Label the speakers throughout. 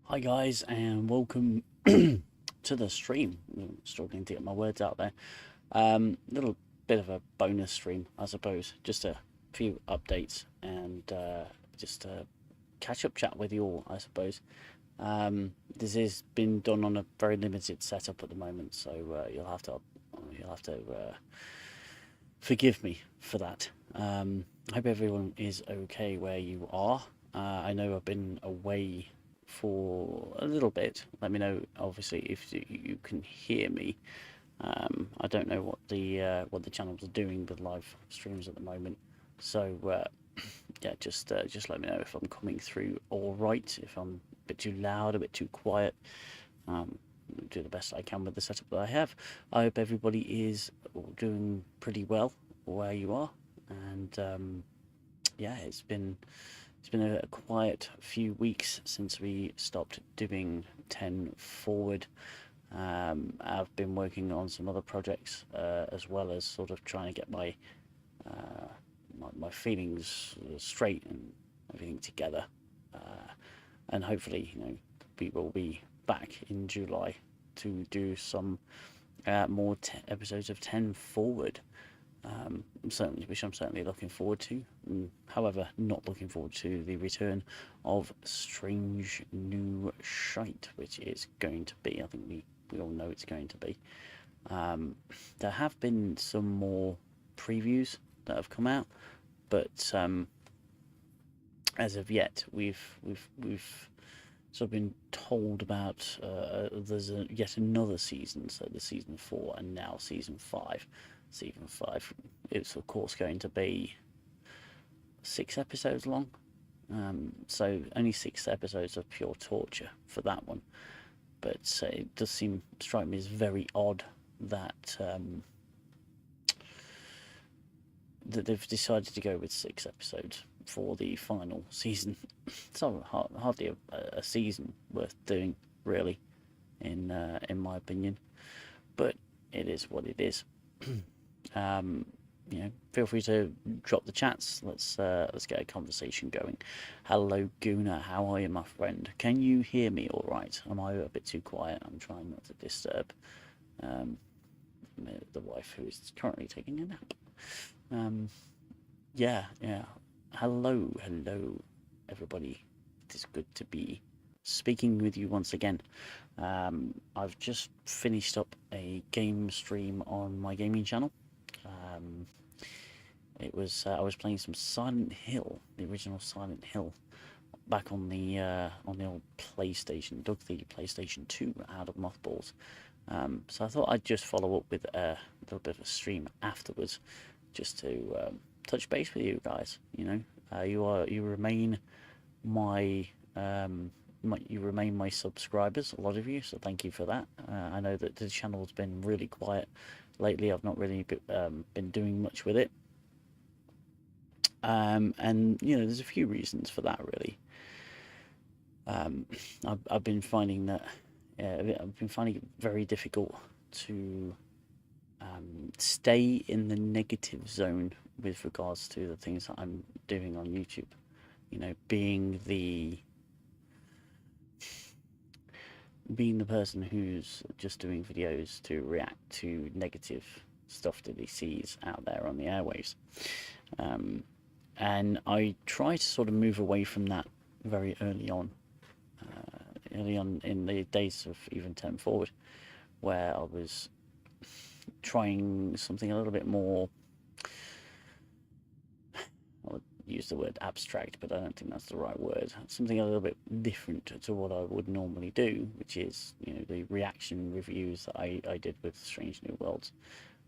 Speaker 1: Hi guys, and welcome to the stream. I'm struggling to get my words out there. Little bit of a bonus stream, I suppose. Just a few updates and just a catch-up chat with you all, I suppose. This has been done on a very limited setup at the moment, so you'll have to forgive me for that. I hope everyone is okay where you are. I know I've been away for a little bit. Let me know, obviously, if you can hear me. I don't know what the channels are doing with live streams at the moment, so yeah, just let me know if I'm coming through all right. If I'm a bit too loud, a bit too quiet. Um, do the best I can with the setup that I have. I hope everybody is doing pretty well where you are, and yeah, it's been a quiet few weeks since we stopped doing 10 forward. I've been working on some other projects as well as sort of trying to get uh, my feelings straight and everything together. Uh, and hopefully, we will be back in July to do some more episodes of 10 forward. Which I'm certainly looking forward to. However, not looking forward to the return of Strange New Shite, which is going to be. I think we all know it's going to be. Um, there have been some more previews that have come out, but as of yet, we've sort of been told about there's yet another season, so the season 4 and now season 5. Season 5, it's of course going to be 6 episodes long, so only 6 episodes of pure torture for that one. But it does strike me as very odd that that they've decided to go with 6 episodes for the final season. It's hardly a season worth doing, really, in my opinion. But it is what it is. um, Feel free to drop the chats. Let's get a conversation going. Hello, Guna. How are you, my friend? Can you hear me all right? Am I a bit too quiet? I'm trying not to disturb um, the wife who is currently taking a nap. Um, yeah. Hello, everybody. It is good to be speaking with you once again. I've just finished up a game stream on my gaming channel. Um, I was playing some Silent Hill, the original Silent Hill, back on the old PlayStation. Dug the PlayStation 2 out of mothballs. So I thought I'd just follow up with a little bit of a stream afterwards, just to touch base with you guys. You remain my you remain my subscribers, a lot of you, so thank you for that. I know that the channel's been really quiet lately. I've not really been doing much with it, and there's a few reasons for that, really. um, I've been finding that I've been finding it very difficult to stay in the negative zone with regards to the things that I'm doing on YouTube. Being the person who's just doing videos to react to negative stuff that he sees out there on the airwaves. Um, and I try to sort of move away from that very early on in the days of even 10 forward, where I was trying something a little bit more. I would use the word abstract, but I don't think that's the right word. Something a little bit different to what I would normally do, which is the reaction reviews that I did with Strange New Worlds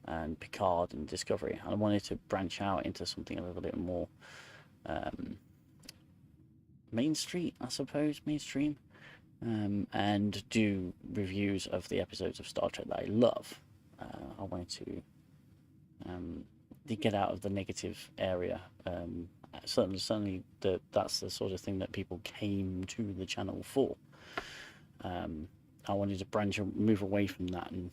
Speaker 1: and Picard and Discovery. And I wanted to branch out into something a little bit more mainstream, I suppose, and do reviews of the episodes of Star Trek that I love. I wanted to get out of the negative area. Certainly, that's the sort of thing that people came to the channel for. I wanted to move away from that and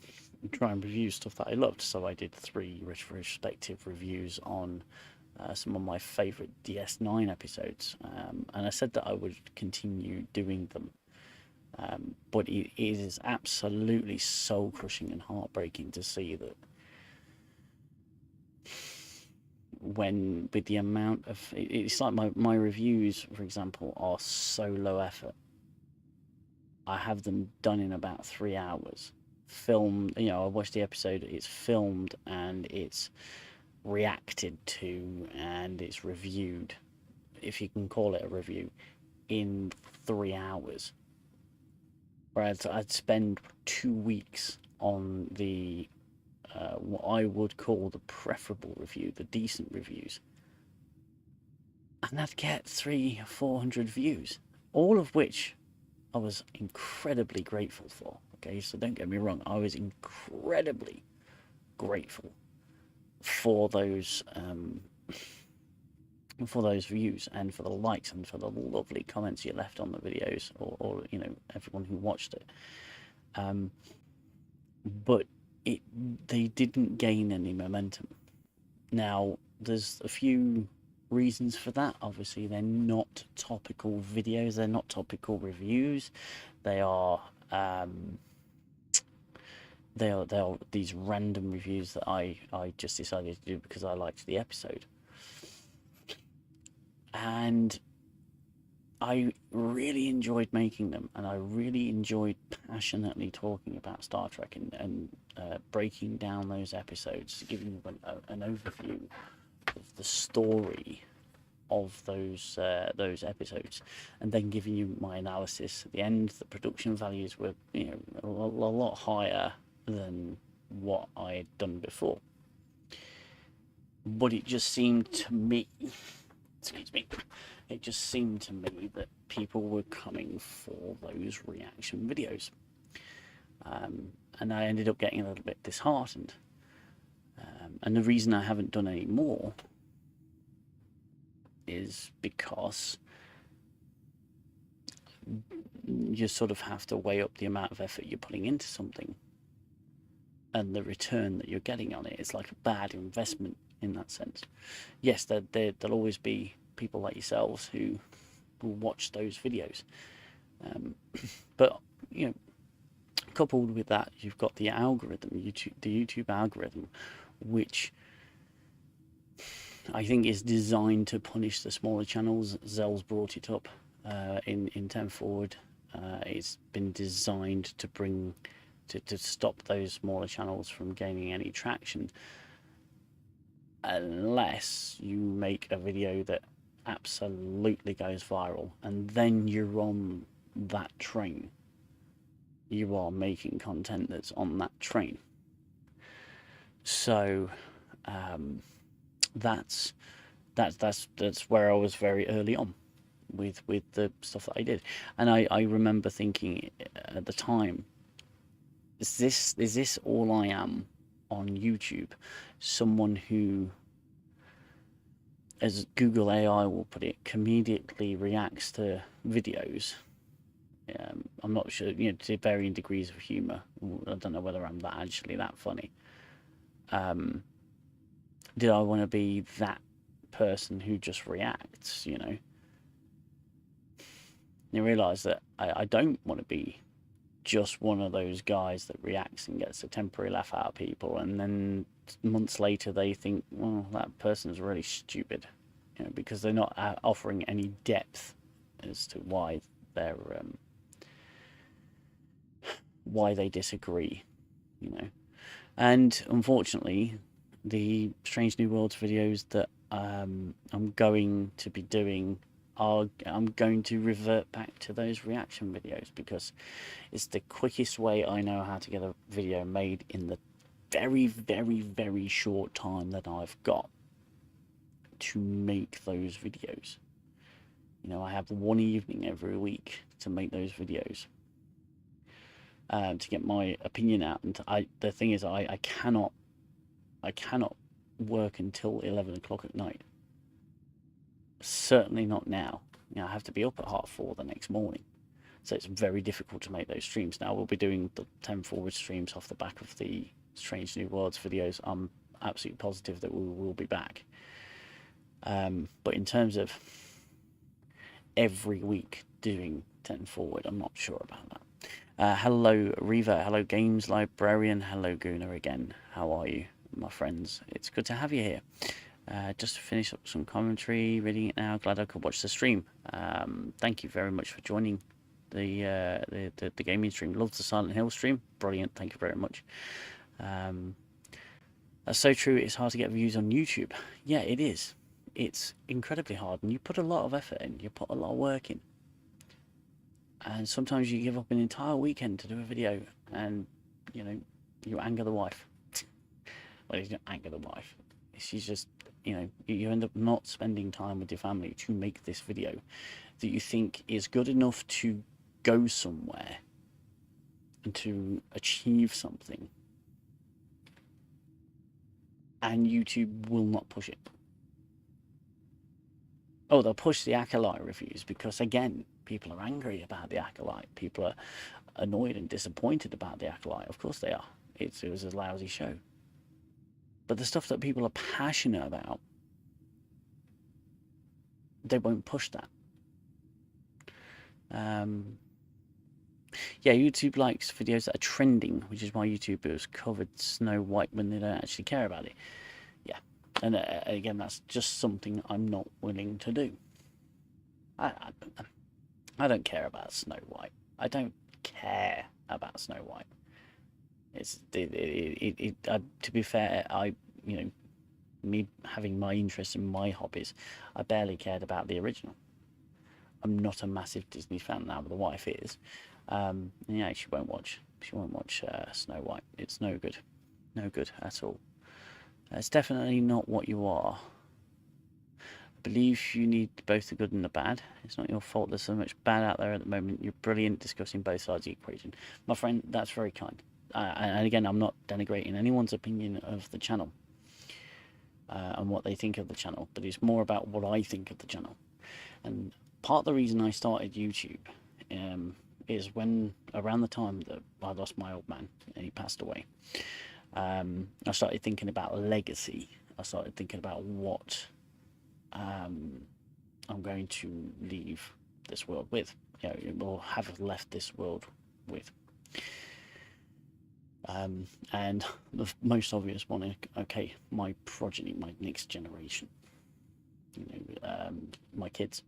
Speaker 1: try and review stuff that I loved. So I did 3 retrospective reviews on some of my favourite DS9 episodes, and I said that I would continue doing them. But it is absolutely soul crushing and heartbreaking to see that when, with the amount of, it's like my reviews, for example, are so low effort. I have them done in about 3 hours. Filmed, I watched the episode, it's filmed and it's reacted to and it's reviewed, if you can call it a review, in 3 hours. Whereas I'd spend 2 weeks on the what I would call the preferable review, the decent reviews, and I'd get 300-400 views, all of which I was incredibly grateful for. Okay, so don't get me wrong, I was incredibly grateful for those views and for the likes and for the lovely comments you left on the videos, or everyone who watched it. But they didn't gain any momentum. Now, there's a few reasons for that. Obviously, they're not topical videos, they're not topical reviews. They are these random reviews that I just decided to do because I liked the episode. And I really enjoyed making them, and I really enjoyed passionately talking about Star Trek and breaking down those episodes, giving you an overview of the story of those episodes, and then giving you my analysis at the end. The production values were a lot higher than what I had done before, but it just seemed to me, it just seemed to me that people were coming for those reaction videos, and I ended up getting a little bit disheartened. And the reason I haven't done any more is because you sort of have to weigh up the amount of effort you're putting into something and the return that you're getting on it. It's like a bad investment in that sense. Yes, there'll always be people like yourselves who will watch those videos, but coupled with that, you've got the algorithm, the YouTube algorithm, which I think is designed to punish the smaller channels. Xell's brought it up in 10 Forward. It's been designed to stop those smaller channels from gaining any traction, unless you make a video that absolutely goes viral, and then you're on that train. You are making content that's on that train. So that's where I was very early on with the stuff that I did, and I remember thinking at the time, is this all I am on YouTube? Someone who, as Google AI will put it, comedically reacts to videos. I'm not sure, to varying degrees of humour. I don't know whether I'm actually that funny. Did I want to be that person who just reacts? You realise that I don't want to be just one of those guys that reacts and gets a temporary laugh out of people, and then months later they think, well, that person's really stupid, because they're not offering any depth as to why they disagree, And unfortunately, the Strange New Worlds videos that I'm going to be doing I'm going to revert back to those reaction videos, because it's the quickest way I know how to get a video made in the very, very, very short time that I've got to make those videos. I have one evening every week to make those videos, to get my opinion out. And the thing is, I cannot work until 11 o'clock at night. Certainly not now. I have to be up at 4:30 the next morning, so it's very difficult to make those streams. Now, we'll be doing the 10 Forward streams off the back of the Strange New Worlds videos. I'm absolutely positive that we will be back, but in terms of every week doing 10 Forward, I'm not sure about that. Hello, Reaver. Hello, Games Librarian. Hello, Guna again. How are you, my friends? It's good to have you here. Just to finish up some commentary, reading it now. Glad I could watch the stream. Thank you very much for joining the gaming stream. Love the Silent Hill stream. Brilliant. Thank you very much. That's so true. It's hard to get views on YouTube. Yeah, it is. It's incredibly hard, and you put a lot of effort in. You put a lot of work in. And sometimes you give up an entire weekend to do a video, and you anger the wife. Well, you don't anger the wife. She's just, you end up not spending time with your family to make this video that you think is good enough to go somewhere and to achieve something, and YouTube will not push it. Oh, they'll push the Acolyte reviews because, again, people are angry about the Acolyte. People are annoyed and disappointed about the Acolyte. Of course they are. It was a lousy show. But the stuff that people are passionate about, they won't push that. Yeah, YouTube likes videos that are trending, which is why YouTubers covered Snow White when they don't actually care about it. Yeah, and again, that's just something I'm not willing to do. I don't care about Snow White. I don't care about Snow White. To be fair, me having my interest in my hobbies, I barely cared about the original. I'm not a massive Disney fan now, but the wife is. Yeah, she won't watch Snow White. It's no good at all. It's definitely not what you are. I believe you need both the good and the bad. It's not your fault there's so much bad out there at the moment. You're brilliant discussing both sides of the equation. My friend, that's very kind. And again, I'm not denigrating anyone's opinion of the channel and what they think of the channel, but it's more about what I think of the channel. And part of the reason I started YouTube is when, around the time that I lost my old man and he passed away, I started thinking about legacy. I started thinking about what I'm going to leave this world with, or have left this world with. And the most obvious one, okay, my progeny, my next generation, my kids,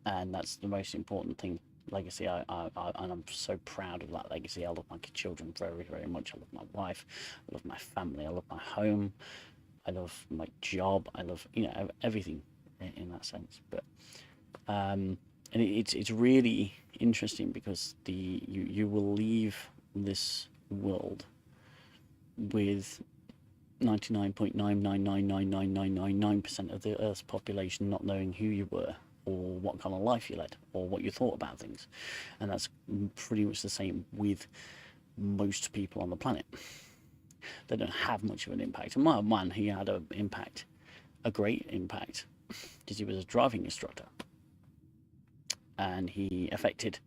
Speaker 1: and that's the most important thing. Legacy. And I'm so proud of that legacy. I love my children very, very much. I love my wife. I love my family. I love my home. I love my job. I love everything in that sense. But and it's really interesting because you will leave this world with 99.9999999% of the Earth's population not knowing who you were, or what kind of life you led, or what you thought about things. And that's pretty much the same with most people on the planet. They don't have much of an impact. And my man, he had an impact, a great impact, because he was a driving instructor. And he affected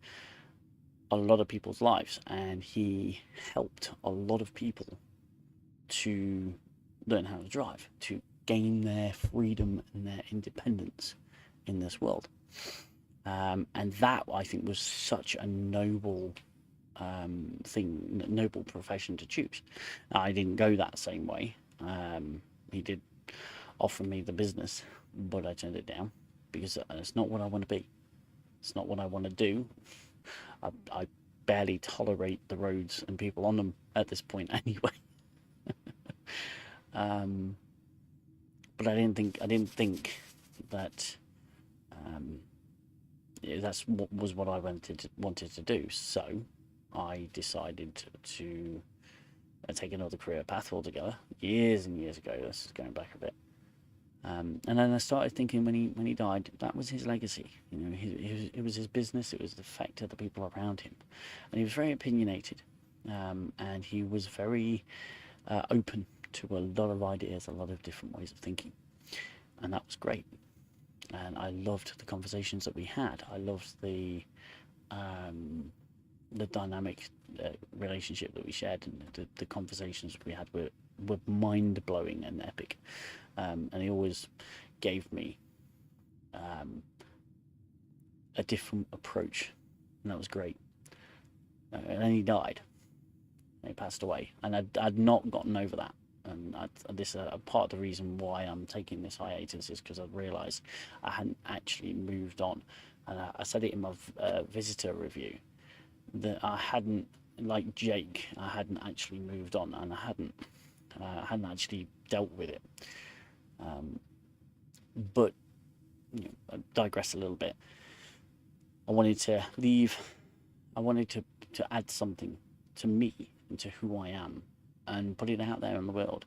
Speaker 1: a lot of people's lives, and he helped a lot of people to learn how to drive, to gain their freedom and their independence in this world. And that, I think, was such a noble thing, noble profession to choose. I didn't go that same way. He did offer me the business, but I turned it down because it's not what I want to be. It's not what I want to do. I barely tolerate the roads and people on them at this point anyway. But I didn't think that that's what I wanted to do. So I decided to take another career path altogether. Years and years ago. This is going back a bit. And then I started thinking when he died, that was his legacy. It was his business. It was the effect of the people around him, and he was very opinionated, and he was very open to a lot of ideas, a lot of different ways of thinking, and that was great. And I loved the conversations that we had. I loved the dynamic relationship that we shared, and the conversations we had were mind blowing and epic. And he always gave me a different approach, and that was great. and then he died. He passed away, and I'd not gotten over that. And this part of the reason why I'm taking this hiatus is because I've realised I hadn't actually moved on, and I said it in my visitor review that I hadn't, like Jake, I hadn't actually moved on, and I hadn't actually dealt with it. But I digress a little bit. I wanted to leave. I wanted to add something to me and to who I am, and put it out there in the world.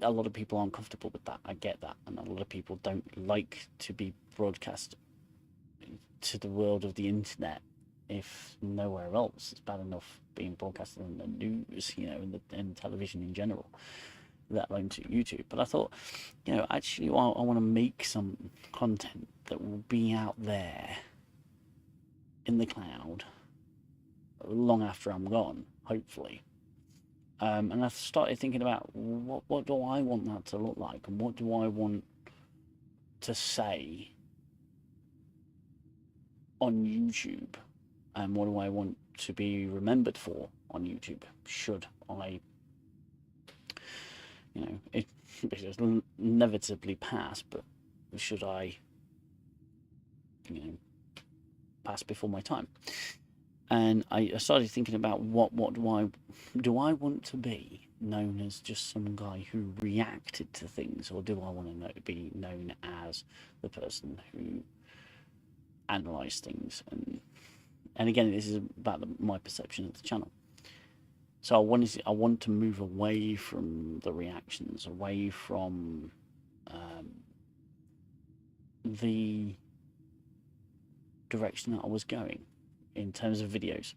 Speaker 1: A lot of people aren't comfortable with that. I get that, and a lot of people don't like to be broadcast to the world of the internet. If nowhere else, it's bad enough being broadcasted in the news, in television in general, let alone to YouTube. But I thought, actually, I want to make some content that will be out there in the cloud long after I'm gone, hopefully. And I've started thinking about what do I want that to look like, and what do I want to say on YouTube, and what do I want to be remembered for on YouTube, should I, it just inevitably pass, but should I, pass before my time. And I started thinking about what do I want to be known as just some guy who reacted to things, or do I want to be known as the person who analysed things? And again, this is about my perception of the channel. So I want to move away from the reactions, away from the direction that I was going in terms of videos.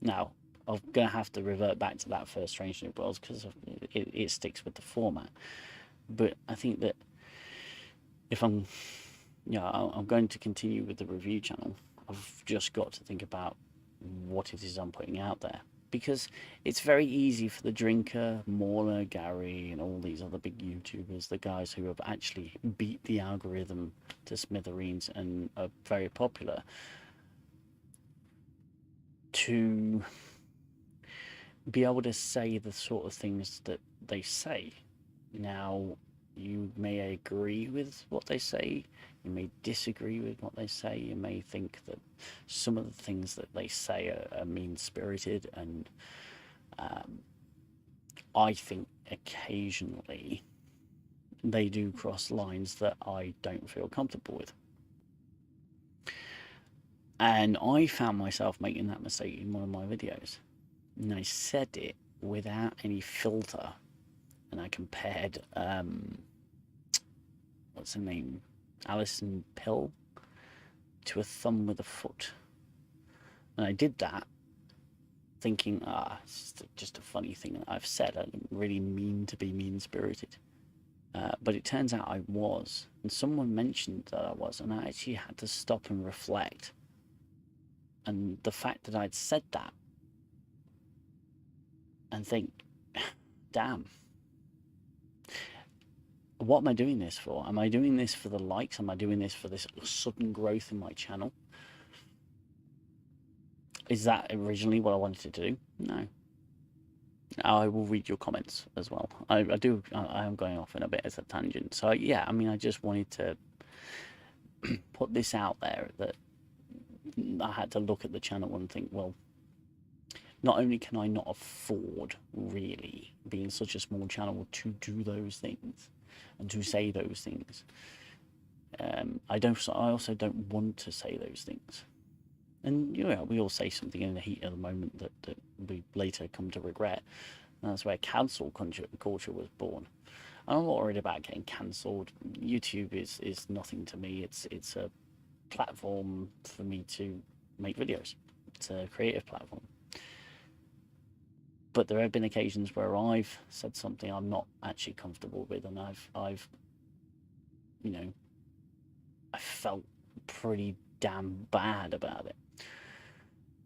Speaker 1: Now, I'm going to have to revert back to that first Strange New Worlds because it sticks with the format. But I think that if I'm going to continue with the review channel, I've just got to think about what it is I'm putting out there. Because it's very easy for the Drinker, Mauler, Gary, and all these other big YouTubers, the guys who have actually beat the algorithm to smithereens and are very popular, to be able to say the sort of things that they say. Now, you may agree with what they say, you may disagree with what they say, you may think that some of the things that they say are mean-spirited, and I think occasionally they do cross lines that I don't feel comfortable with. And I found myself making that mistake in one of my videos. And I said it without any filter. And I compared, what's her name? Alison Pill to a thumb with a foot. And I did that thinking, it's just a funny thing that I've said. I didn't really mean to be mean-spirited. But it turns out I was. And someone mentioned that I was. And I actually had to stop and reflect. And the fact that I'd said that and think, damn, what am I doing this for? Am I doing this for the likes? Am I doing this for this sudden growth in my channel? Is that originally what I wanted to do? No. I will read your comments as well. I am going off in a bit as a tangent. So yeah, I mean, I just wanted to put this out there, that I had to look at the channel and think, well, not only can I not afford, really, being such a small channel, to do those things and to say those things, I also don't want to say those things. And we all say something in the heat of the moment that we later come to regret. And that's where cancel culture was born. I'm not worried about getting cancelled. YouTube is nothing to me. It's a platform for me to make videos. It's a creative platform. But there have been occasions where I've said something I'm not actually comfortable with, and I felt pretty damn bad about it.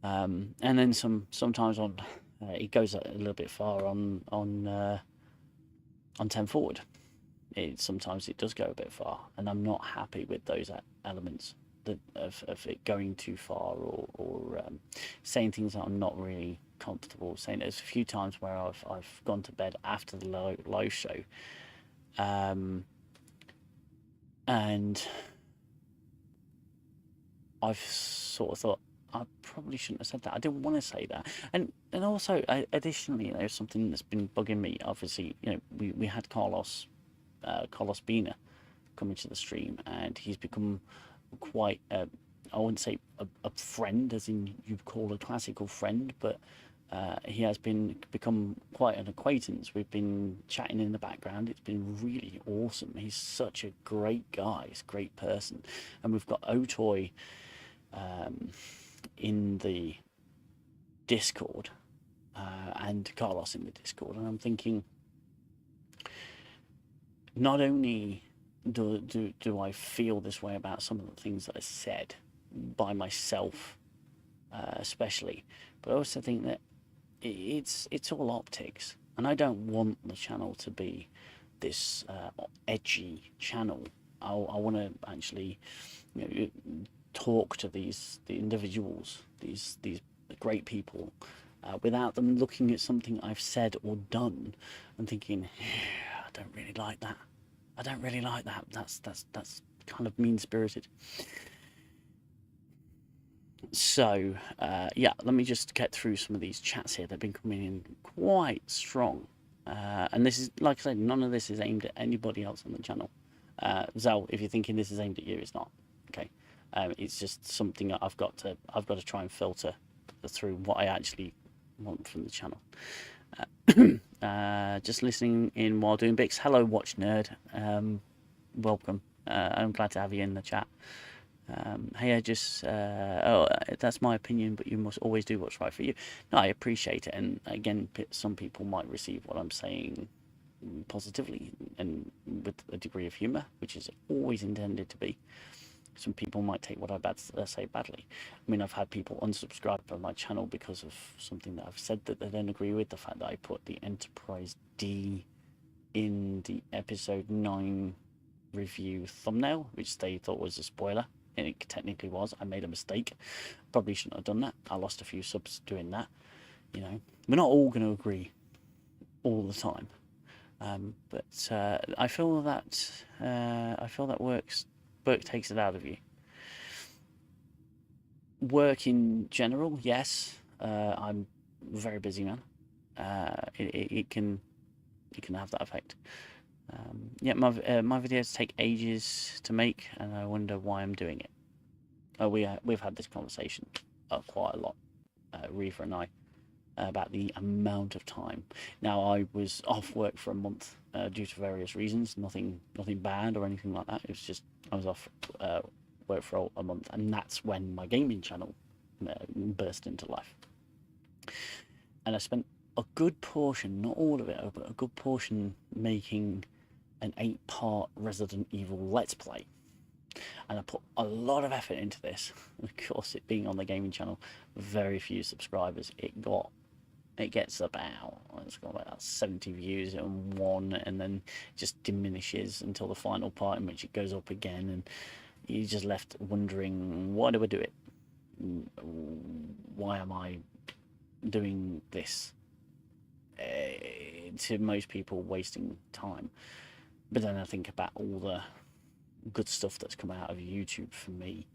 Speaker 1: And then sometimes it goes a little bit far on 10 forward. Sometimes it does go a bit far, and I'm not happy with those elements. of it going too far, or saying things that I'm not really comfortable saying. There's a few times where I've gone to bed after the live show, and I've sort of thought I probably shouldn't have said that. I didn't want to say that, and also additionally, something that's been bugging me. Obviously, we had Carlos Bina come into the stream, and he's become quite I wouldn't say a friend as in you'd call a classical friend, but he has become quite an acquaintance. We've been chatting in the background. It's been really awesome. He's such a great guy. He's a great person. And we've got Otoy in the Discord, and Carlos in the Discord, and I'm thinking, not only do I feel this way about some of the things that I said by myself, especially, but I also think that it's all optics, and I don't want the channel to be this edgy channel. I want to actually, talk to the individuals, these great people, without them looking at something I've said or done and thinking, I don't really like that. I don't really like that. That's kind of mean spirited. So yeah, let me just get through some of these chats here. They've been coming in quite strong, and this is, like I said, none of this is aimed at anybody else on the channel. Xell, if you're thinking this is aimed at you, it's not. Okay, it's just something that I've got to try and filter through what I actually want from the channel. Just listening in while doing bits. Hello, Watch Nerd. Welcome. I'm glad to have you in the chat. Hey, I just that's my opinion, but you must always do what's right for you. No, I appreciate it, and again, some people might receive what I'm saying positively and with a degree of humour, which is always intended to be. Some people might take what I say badly. I mean, I've had people unsubscribe from my channel because of something that I've said that they don't agree with. The fact that I put the Enterprise D in the episode 9 review thumbnail, which they thought was a spoiler, and it technically was. I made a mistake. Probably shouldn't have done that. I lost a few subs doing that. We're not all going to agree all the time, but I feel that work takes it out of you. Work in general, yes. I'm a very busy man. It can have that effect. Yeah, my videos take ages to make, and I wonder why I'm doing it. We've had this conversation quite a lot, Reaver and I, about the amount of time. Now, I was off work for a month due to various reasons. Nothing bad or anything like that. It was just I was off work for a month, and that's when my gaming channel burst into life. And I spent a good portion, not all of it, but a good portion making an 8-part Resident Evil Let's Play. And I put a lot of effort into this. Of course, it being on the gaming channel, very few subscribers. It gets about, it's got about 70 views in one, and then just diminishes until the final part, in which it goes up again, and you're just left wondering, why do I do it? Why am I doing this? To most people, wasting time. But then I think about all the good stuff that's come out of YouTube for me,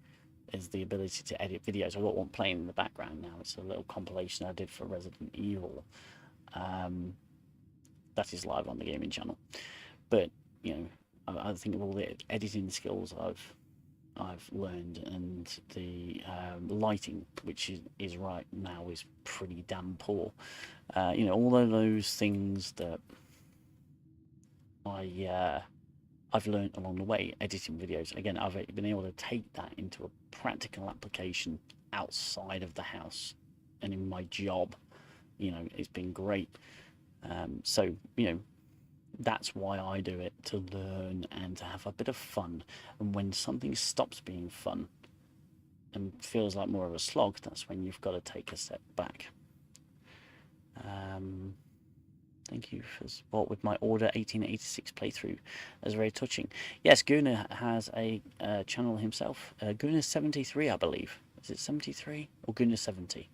Speaker 1: is the ability to edit videos. I've got one playing in the background now. It's a little compilation I did for Resident Evil. That is live on the gaming channel. But I think of all the editing skills I've learned, and the lighting, which is right now is pretty damn poor. All of those things that I've learned along the way, editing videos. Again, I've been able to take that into a practical application outside of the house and in my job. It's been great. So that's why I do it, to learn and to have a bit of fun. And when something stops being fun and feels like more of a slog, that's when you've got to take a step back. Thank you for support with my Order 1886 playthrough. That's very touching. Yes, Gunnar has a channel himself. Gunnar 73, I believe. Is it 73 or Gunnar 70?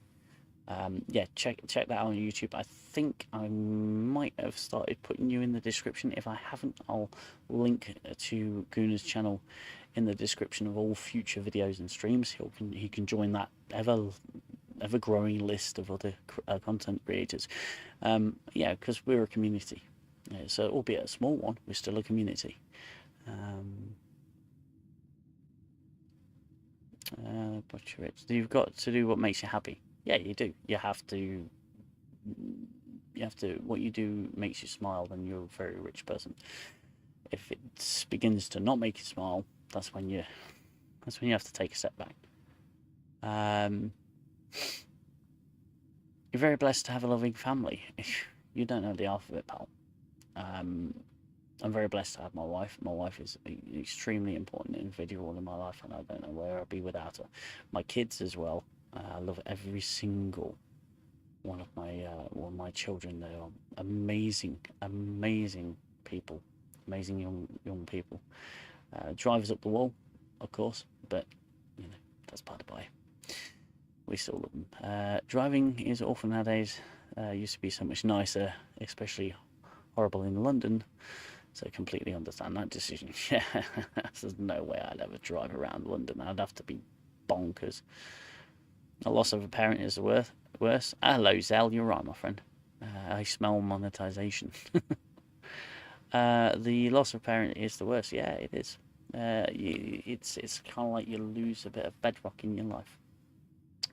Speaker 1: Yeah, check that out on YouTube. I think I might have started putting you in the description. If I haven't, I'll link to Gunnar's channel in the description of all future videos and streams. He can join that ever growing list of other content creators. Yeah, because we're a community. So albeit a small one, we're still a community. Butcher it. You've got to do what makes you happy. Yeah, you do. You have to. What you do makes you smile, then you're a very rich person. If it begins to not make you smile, that's when you have to take a step back. You're very blessed to have a loving family. You don't know the alphabet, pal. I'm very blessed to have my wife. My wife is an extremely important individual in my life, and I don't know where I'd be without her. My kids as well. I love every single one of my children. They are amazing people, amazing young people. Drivers up the wall, of course, but that's by the by. We still love them. Driving is awful nowadays. Used to be so much nicer, especially horrible in London. So I completely understand that decision. Yeah, there's no way I'd ever drive around London. I'd have to be bonkers. The loss of a parent is the worst. Hello, Xell. You're right, my friend. I smell monetization. The loss of a parent is the worst. Yeah, it is. It's kind of like you lose a bit of bedrock in your life.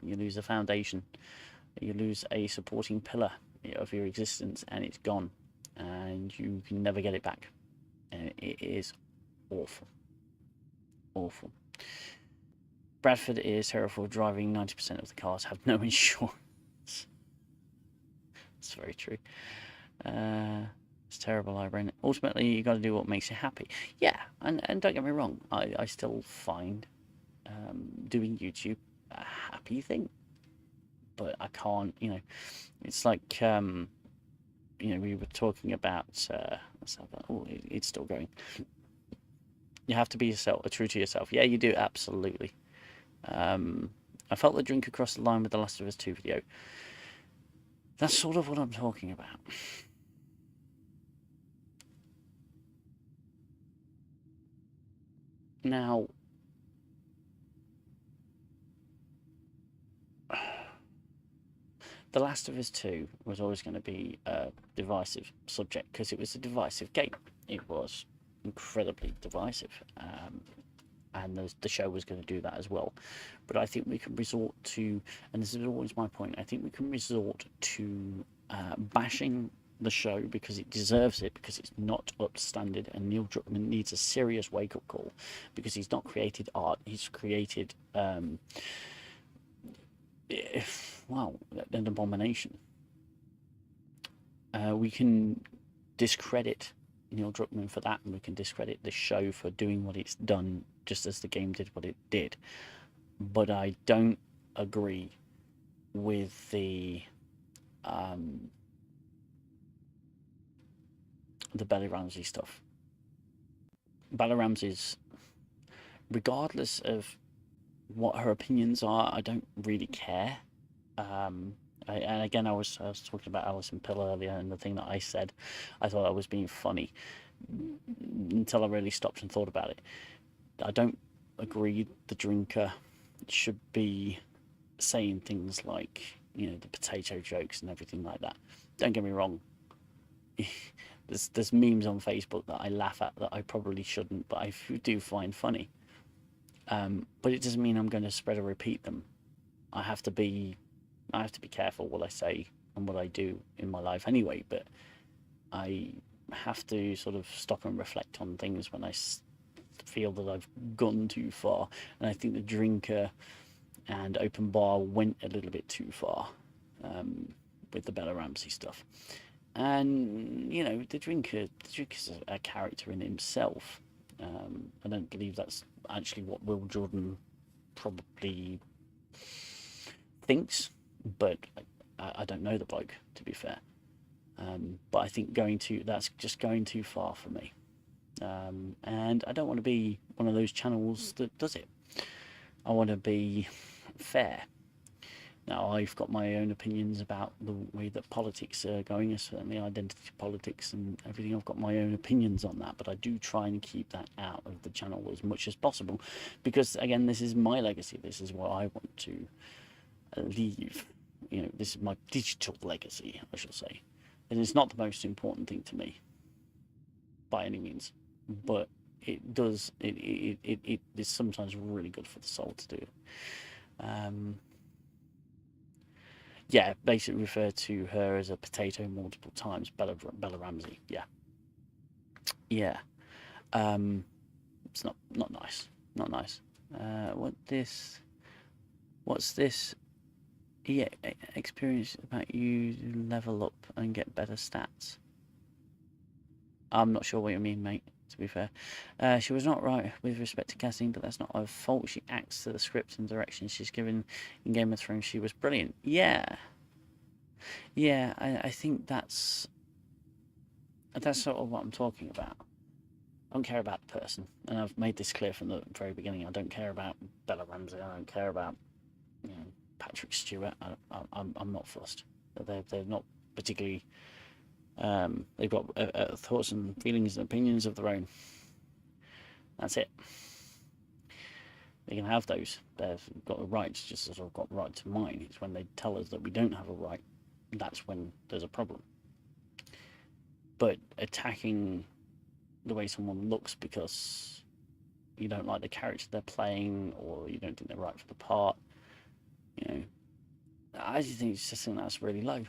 Speaker 1: You lose a foundation. You lose a supporting pillar of your existence, and it's gone, and you can never get it back. And it is awful. Awful. Bradford is terrible. Driving 90% of the cars have no insurance. It's very true. It's terrible, Librarian. Ultimately, you got to do what makes you happy. Yeah, and don't get me wrong. I still find doing YouTube a happy thing, but I can't. It's like we were talking about. It's still going. You have to be yourself, true to yourself. Yeah, you do, absolutely. I felt the drink across the line with the Last of Us 2 video. That's sort of what I'm talking about. Now, The Last of Us 2 was always going to be a divisive subject because it was a divisive game. It was incredibly divisive. And the show was going to do that as well. But I think we can resort to, and this is always my point, I think we can resort to bashing the show because it deserves it, because it's not up to standard, and Neil Druckmann needs a serious wake-up call because he's not created art, he's created, an abomination. We can discredit Neil Druckmann for that, and we can discredit the show for doing what it's done, just as the game did what it did. But I don't agree with the Bella Ramsey stuff. Bella Ramsey's, regardless of what her opinions are, I don't really care. And again, I was talking about Alison Pill earlier, and the thing that I said, I thought I was being funny until I really stopped and thought about it. I don't agree the drinker should be saying things like, the potato jokes and everything like that. Don't get me wrong. There's memes on Facebook that I laugh at that I probably shouldn't, but I do find funny. But it doesn't mean I'm going to spread or repeat them. I have to be careful what I say and what I do in my life anyway, but I have to sort of stop and reflect on things when I feel that I've gone too far. And I think the drinker and open bar went a little bit too far with the Bella Ramsey stuff. And the drinker's a character in himself. I don't believe that's actually what Will Jordan probably thinks, but I don't know the bloke, to be fair. But I think that's just going too far for me. And I don't want to be one of those channels that does it. I want to be fair. Now, I've got my own opinions about the way that politics are going, certainly identity politics and everything. I've got my own opinions on that, but I do try and keep that out of the channel as much as possible, because, again, this is my legacy. This is what I want to leave. You know, this is my digital legacy, I shall say. And it's not the most important thing to me, by any means, but it does. It is sometimes really good for the soul to do. Yeah, basically refer to her as a potato multiple times. Bella Ramsey. Yeah. It's not nice. Not nice. What's this? Yeah, experience about you level up and get better stats. I'm not sure what you mean, mate, to be fair. She was not right with respect to casting, but that's not her fault. She acts to the script and direction she's given in Game of Thrones. She was brilliant. Yeah, I think that's sort of what I'm talking about. I don't care about the person, and I've made this clear from the very beginning. I don't care about Bella Ramsey. I don't care about, Patrick Stewart. I'm not fussed. They're not particularly. They've got thoughts and feelings and opinions of their own. That's it. They can have those. They've got a right, just as I've got a right to mine. It's when they tell us that we don't have a right, that's when there's a problem. But attacking the way someone looks because you don't like the character they're playing, or you don't think they're right for the part, I just think it's just something that's really low.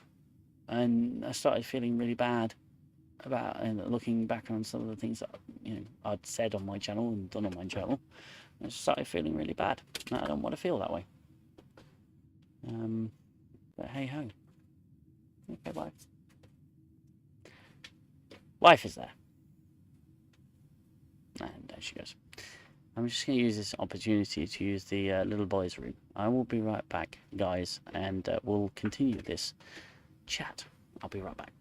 Speaker 1: And I started feeling really bad about, and looking back on some of the things that I'd said on my channel and done on my channel. I started feeling really bad. I don't want to feel that way. But hey ho. Okay, bye. Wife is there. And there she goes. I'm just going to use this opportunity to use the little boy's room. I will be right back, guys, and we'll continue this chat. I'll be right back.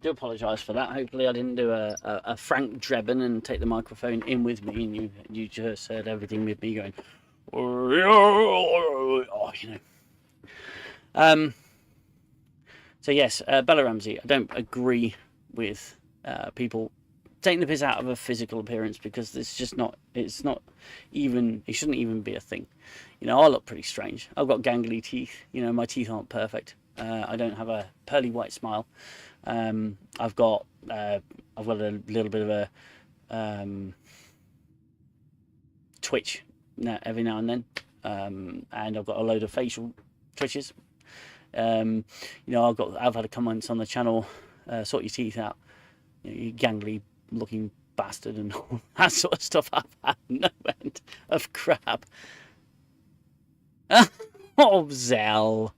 Speaker 1: Do apologise for that. Hopefully I didn't do a Frank Drebin and take the microphone in with me, and you just heard everything with me going, So yes, Bella Ramsey. I don't agree with people taking the piss out of her physical appearance, because it's just not. It's not even. It shouldn't even be a thing. I look pretty strange. I've got gangly teeth. My teeth aren't perfect. I don't have a pearly white smile. I've got a little bit of a twitch every now and then, and I've got a load of facial twitches. I've had a comments on the channel, sort your teeth out, you gangly looking bastard, and all that sort of stuff. I've had no end of crap. Oh, Xell.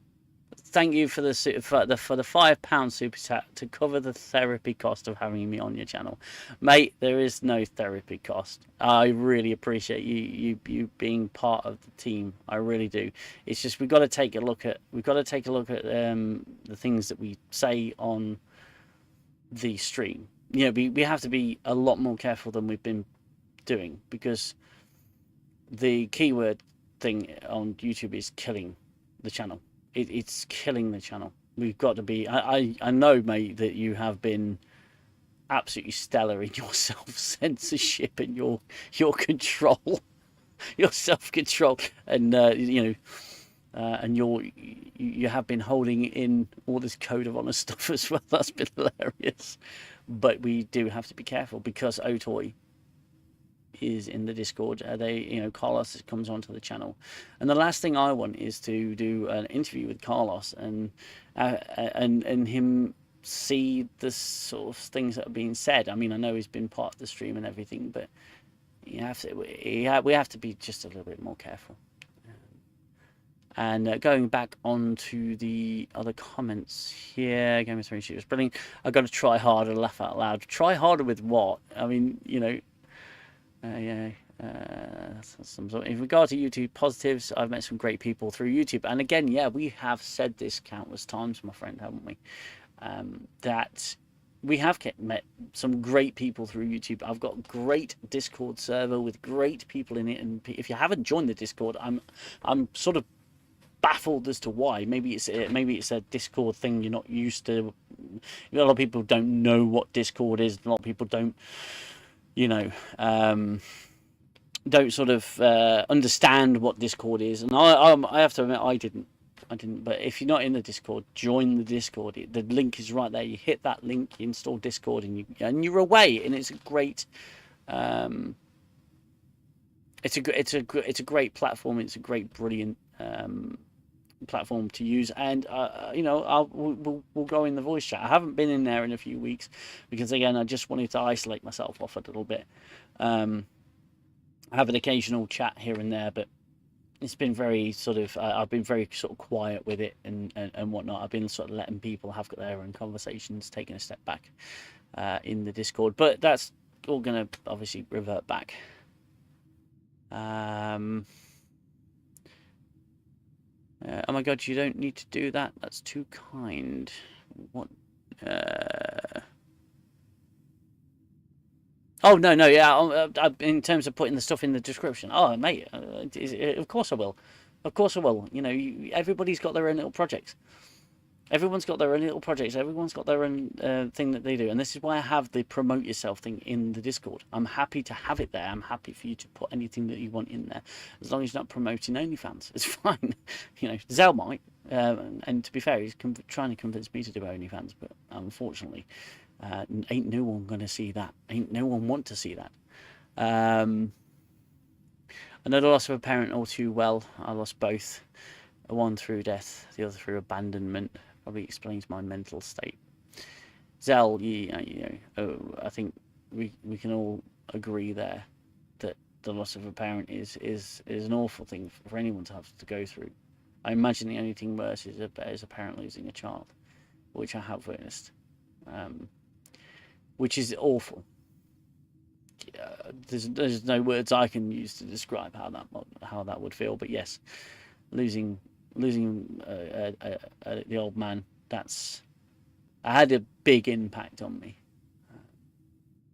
Speaker 1: Thank you for the £5 super chat to cover the therapy cost of having me on your channel, mate. There is no therapy cost. I really appreciate you being part of the team. I really do. It's just we've got to take a look at the things that we say on the stream. We have to be a lot more careful than we've been doing, because the keyword thing on YouTube is killing the channel. It's killing the channel. We've got to be. I know, mate, that you have been absolutely stellar in your self-censorship and your control, your self-control, and and you have been holding in all this code of honor stuff as well. That's been hilarious. But we do have to be careful because Otoy is in the Discord. Carlos comes onto the channel, and the last thing I want is to do an interview with Carlos and him see the sort of things that are being said. I mean, I know he's been part of the stream and everything, but we have to be just a little bit more careful. And going back onto the other comments here, Game of Thrones shoot was brilliant. I've got to try harder, laugh out loud. Try harder with what? I mean, in regard to YouTube positives, I've met some great people through YouTube. And again, yeah, we have said this countless times, my friend, haven't we? That we have met some great people through YouTube. I've got a great Discord server with great people in it. And if you haven't joined the Discord, I'm sort of baffled as to why. Maybe it's a Discord thing you're not used to. A lot of people don't know what Discord is. A lot of people don't sort of understand what Discord is. And I have to admit, I didn't. But if you're not in the Discord, join the Discord. The link is right there. You hit that link, you install Discord, and you're away. And it's a great. It's a great platform. It's a great, brilliant platform to use, and we'll go in the voice chat. I haven't been in there in a few weeks because again I just wanted to isolate myself off a little bit. I have an occasional chat here and there, but it's been very sort of I've been very sort of quiet with it and whatnot. I've been sort of letting people have their own conversations, taking a step back in the Discord, but that's all going to obviously revert back. Oh my god, you don't need to do that. That's too kind. What? Oh, no, yeah. In terms of putting the stuff in the description. Oh, mate, of course I will. Of course I will. Everybody's got their own little projects. Everyone's got their own little projects. Everyone's got their own thing that they do. And this is why I have the promote yourself thing in the Discord. I'm happy to have it there. I'm happy for you to put anything that you want in there. As long as you're not promoting OnlyFans. It's fine. Xell might. And to be fair, he's trying to convince me to do OnlyFans. But unfortunately, ain't no one going to see that. Ain't no one want to see that. Another loss of a parent all too well. I lost both. One through death, the other through abandonment. Probably explains my mental state. Xell, I think we can all agree there that the loss of a parent is an awful thing for anyone to have to go through. I imagine the only thing worse is a parent losing a child, which I have witnessed, which is awful. There's no words I can use to describe how that would feel, but yes, losing the old man, I had a big impact on me,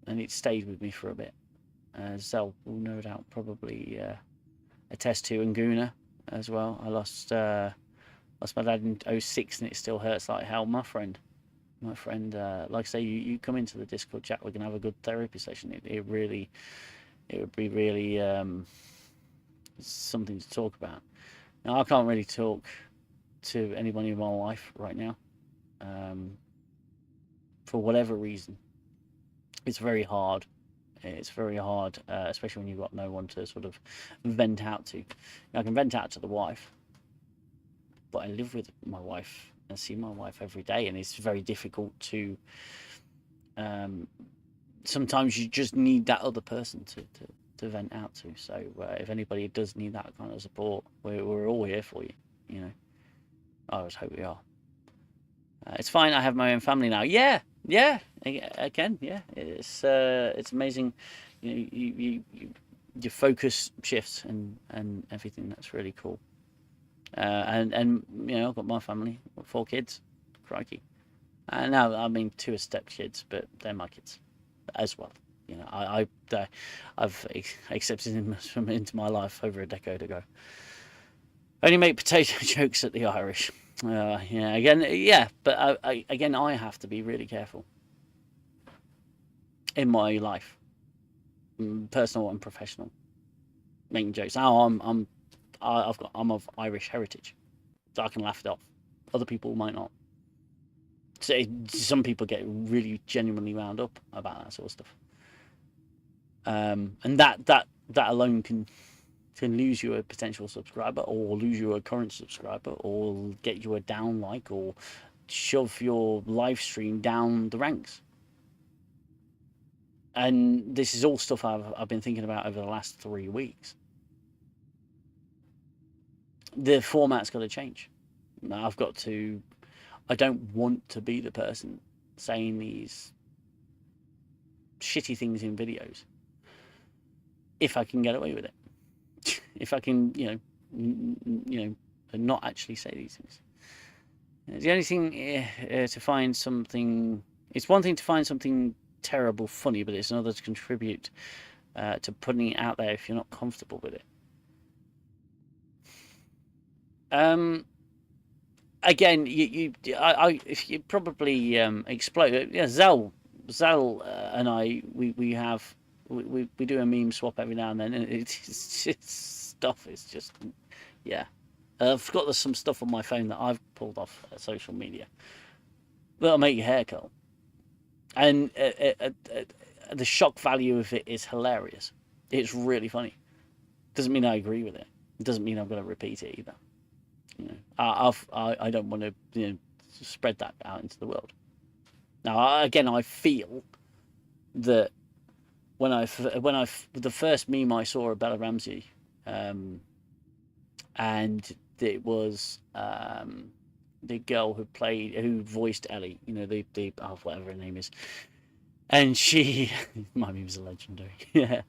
Speaker 1: and it stayed with me for a bit. Xell will no doubt probably attest to, and Guna as well. I lost my dad in 2006, and it still hurts like hell. My friend, like I say, you come into the Discord chat, we can have a good therapy session. It would be really something to talk about. Now, I can't really talk to anybody in my life right now, for whatever reason. It's very hard. It's very hard, especially when you've got no one to sort of vent out to. I can vent out to the wife, but I live with my wife and see my wife every day, and it's very difficult to. Sometimes you just need that other person to vent out to. So if anybody does need that kind of support, we're all here for you. I always hope we are. It's fine. I have my own family now. Yeah. Again, yeah. It's amazing. Your focus shifts and everything. That's really cool. And I've got my family, 4 kids. Crikey. Now, I mean, 2 are step kids, but they're my kids as well. I've accepted him into my life over a decade ago. Only make potato jokes at the Irish. But I have to be really careful. in my life, personal and professional, making jokes. Now I'm of Irish heritage, so I can laugh it off. Other people might not. So some people get really genuinely wound up about that sort of stuff, and that alone can lose you a potential subscriber, or lose you a current subscriber, or get you a down like, or shove your live stream down the ranks. And this is all stuff I've been thinking about over the last 3 weeks. The format's got to change. I've got to. I don't want to be the person saying these shitty things in videos. If I can get away with it, if I can, not actually say these things. The only thing to find something. It's one thing to find something terrible funny, but it's another to contribute to putting it out there if you're not comfortable with it. Again, if you probably explode. Yeah, Xell and I, we do a meme swap every now and then, and it's just stuff. It's just, yeah. I've forgot there's some stuff on my phone that I've pulled off social media that'll make your hair curl, and the shock value of it is hilarious. It's really funny. Doesn't mean I agree with it. It doesn't mean I'm going to repeat it either. I don't want to spread that out into the world. Now, again, I feel that when the first meme I saw of Bella Ramsey, and it was the girl who voiced Ellie, the whatever her name is, and she, my memes are legendary, yeah,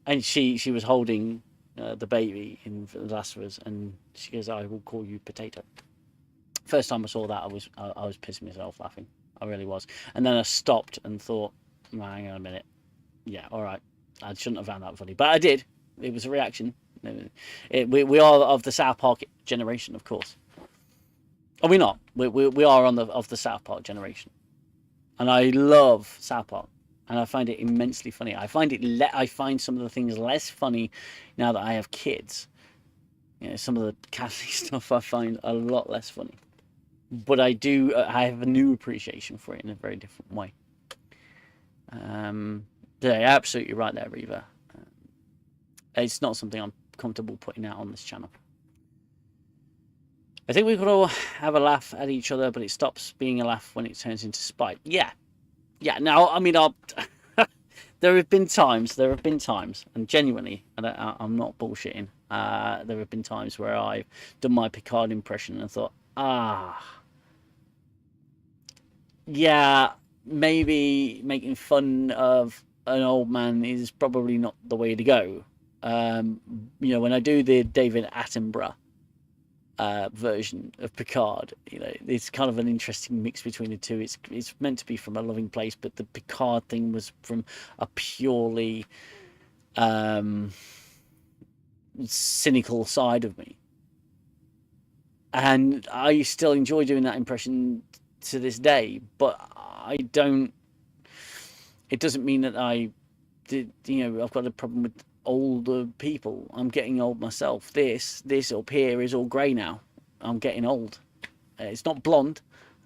Speaker 1: and she was holding the baby in The Last of Us, and she goes, "I will call you Potato." First time I saw that, I was pissing myself laughing. I really was. And then I stopped and thought, hang on a minute. Yeah, all right. I shouldn't have found that funny, but I did. It was a reaction. We are of the South Park generation, of course. Are we not? We are of the South Park generation, and I love South Park. And I find it immensely funny. I find some of the things less funny now that I have kids. Some of the Catholic stuff I find a lot less funny. But I have a new appreciation for it in a very different way. You're absolutely right there, Reaver. It's not something I'm comfortable putting out on this channel. I think we could all have a laugh at each other, but it stops being a laugh when it turns into spite. Yeah. Now, I mean, there have been times, and genuinely, I'm not bullshitting. There have been times where I've done my Picard impression and thought, yeah, maybe making fun of an old man is probably not the way to go. When I do the David Attenborough version of Picard, it's kind of an interesting mix between the two. It's meant to be from a loving place, but the Picard thing was from a purely cynical side of me, and I still enjoy doing that impression to this day. But it doesn't mean that I've got a problem with older people. I'm getting old myself. This up here is all grey now. I'm getting old. It's not blonde.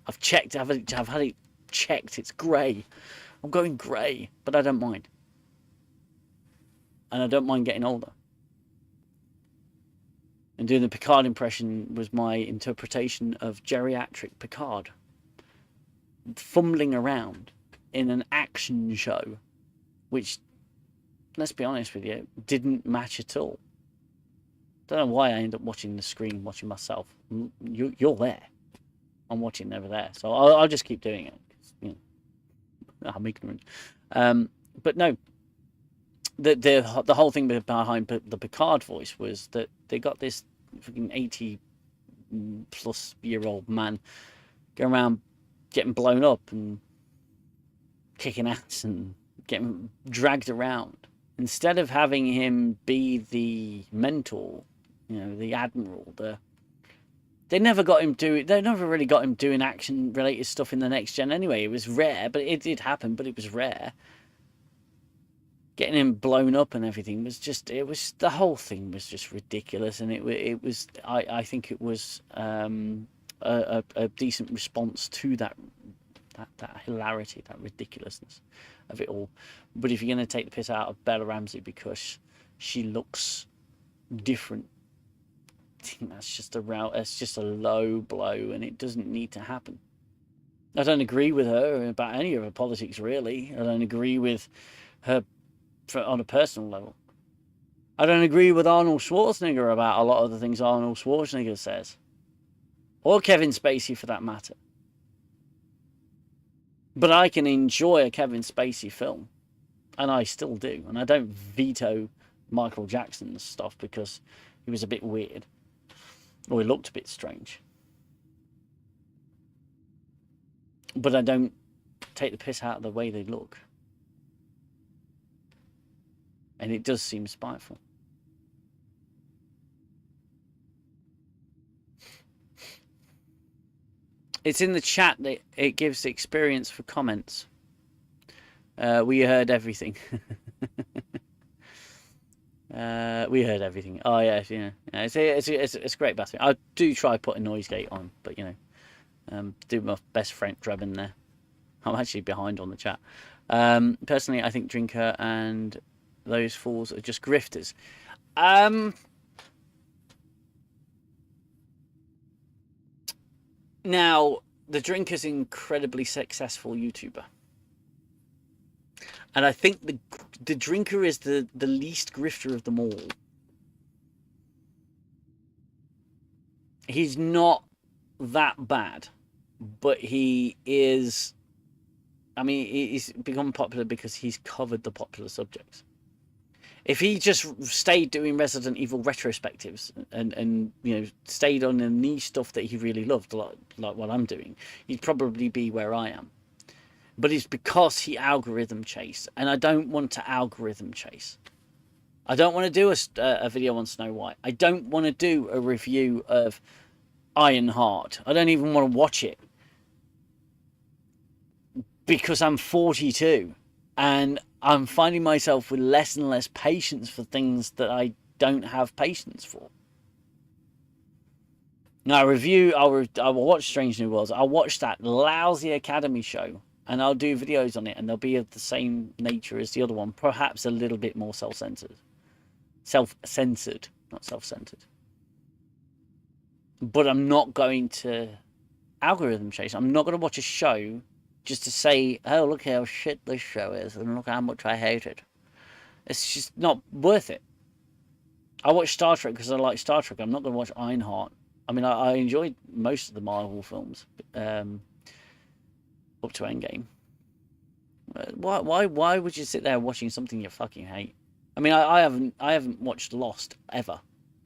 Speaker 1: I've checked. I've had it checked. It's grey. I'm going grey, but I don't mind. And I don't mind getting older. And doing the Picard impression was my interpretation of geriatric Picard. Fumbling around in an action show, which, let's be honest with you, didn't match at all. Don't know why I end up watching the screen, watching myself. You're there. I'm watching over there. So I'll just keep doing it. I'm ignorant. But no, the whole thing behind the Picard voice was that they got this fucking 80-plus-year-old man going around getting blown up and kicking ass and getting dragged around. Instead of having him be the mentor, the admiral, they never really got him doing action related stuff in the next gen anyway. It was rare, but it did happen, but it was rare. getting him blown up and everything was just, it was, the whole thing was just ridiculous. And it was, I think it was a decent response to that hilarity, that ridiculousness of it all. But if you're going to take the piss out of Bella Ramsey because she looks different, I think that's just a low blow, and it doesn't need to happen. I don't agree with her about any of her politics, really. I don't agree with her on a personal level. I don't agree with Arnold Schwarzenegger about a lot of the things Arnold Schwarzenegger says, or Kevin Spacey for that matter. But I can enjoy a Kevin Spacey film, and I still do. And I don't veto Michael Jackson's stuff because he was a bit weird, or he looked a bit strange. But I don't take the piss out of the way they look. And it does seem spiteful. It's in the chat that it gives the experience for comments. We heard everything. We heard everything. Oh yeah, yeah. It's a great bathroom. I do try putting noise gate on, but you know, do my best French drubbing there. I'm actually behind on the chat. Personally, I think Drinker and those fools are just grifters. Now, the Drinker's an incredibly successful YouTuber. And I think the Drinker is the least grifter of them all. He's not that bad, but he is... I mean, he's become popular because he's covered the popular subjects. If he just stayed doing Resident Evil retrospectives and you know, stayed on the niche stuff that he really loved, like what I'm doing, he'd probably be where I am. But it's because he algorithm chased, and I don't want to algorithm chase. I don't want to do a video on Snow White. I don't want to do a review of Ironheart. I don't even want to watch it. Because I'm 42 and I'm finding myself with less and less patience for things that I don't have patience for. Now, I'll watch Strange New Worlds. I'll watch that lousy Academy show and I'll do videos on it, and they'll be of the same nature as the other one, perhaps a little bit more self-censored. Self-censored, not self-centered. But I'm not going to algorithm chase. I'm not going to watch a show just to say, oh, look how shit this show is, and look how much I hate it. It's just not worth it. I watch Star Trek because I like Star Trek. I'm not going to watch Ironheart. I mean, I enjoyed most of the Marvel films, up to Endgame. Why would you sit there watching something you fucking hate? I mean, I haven't watched Lost ever.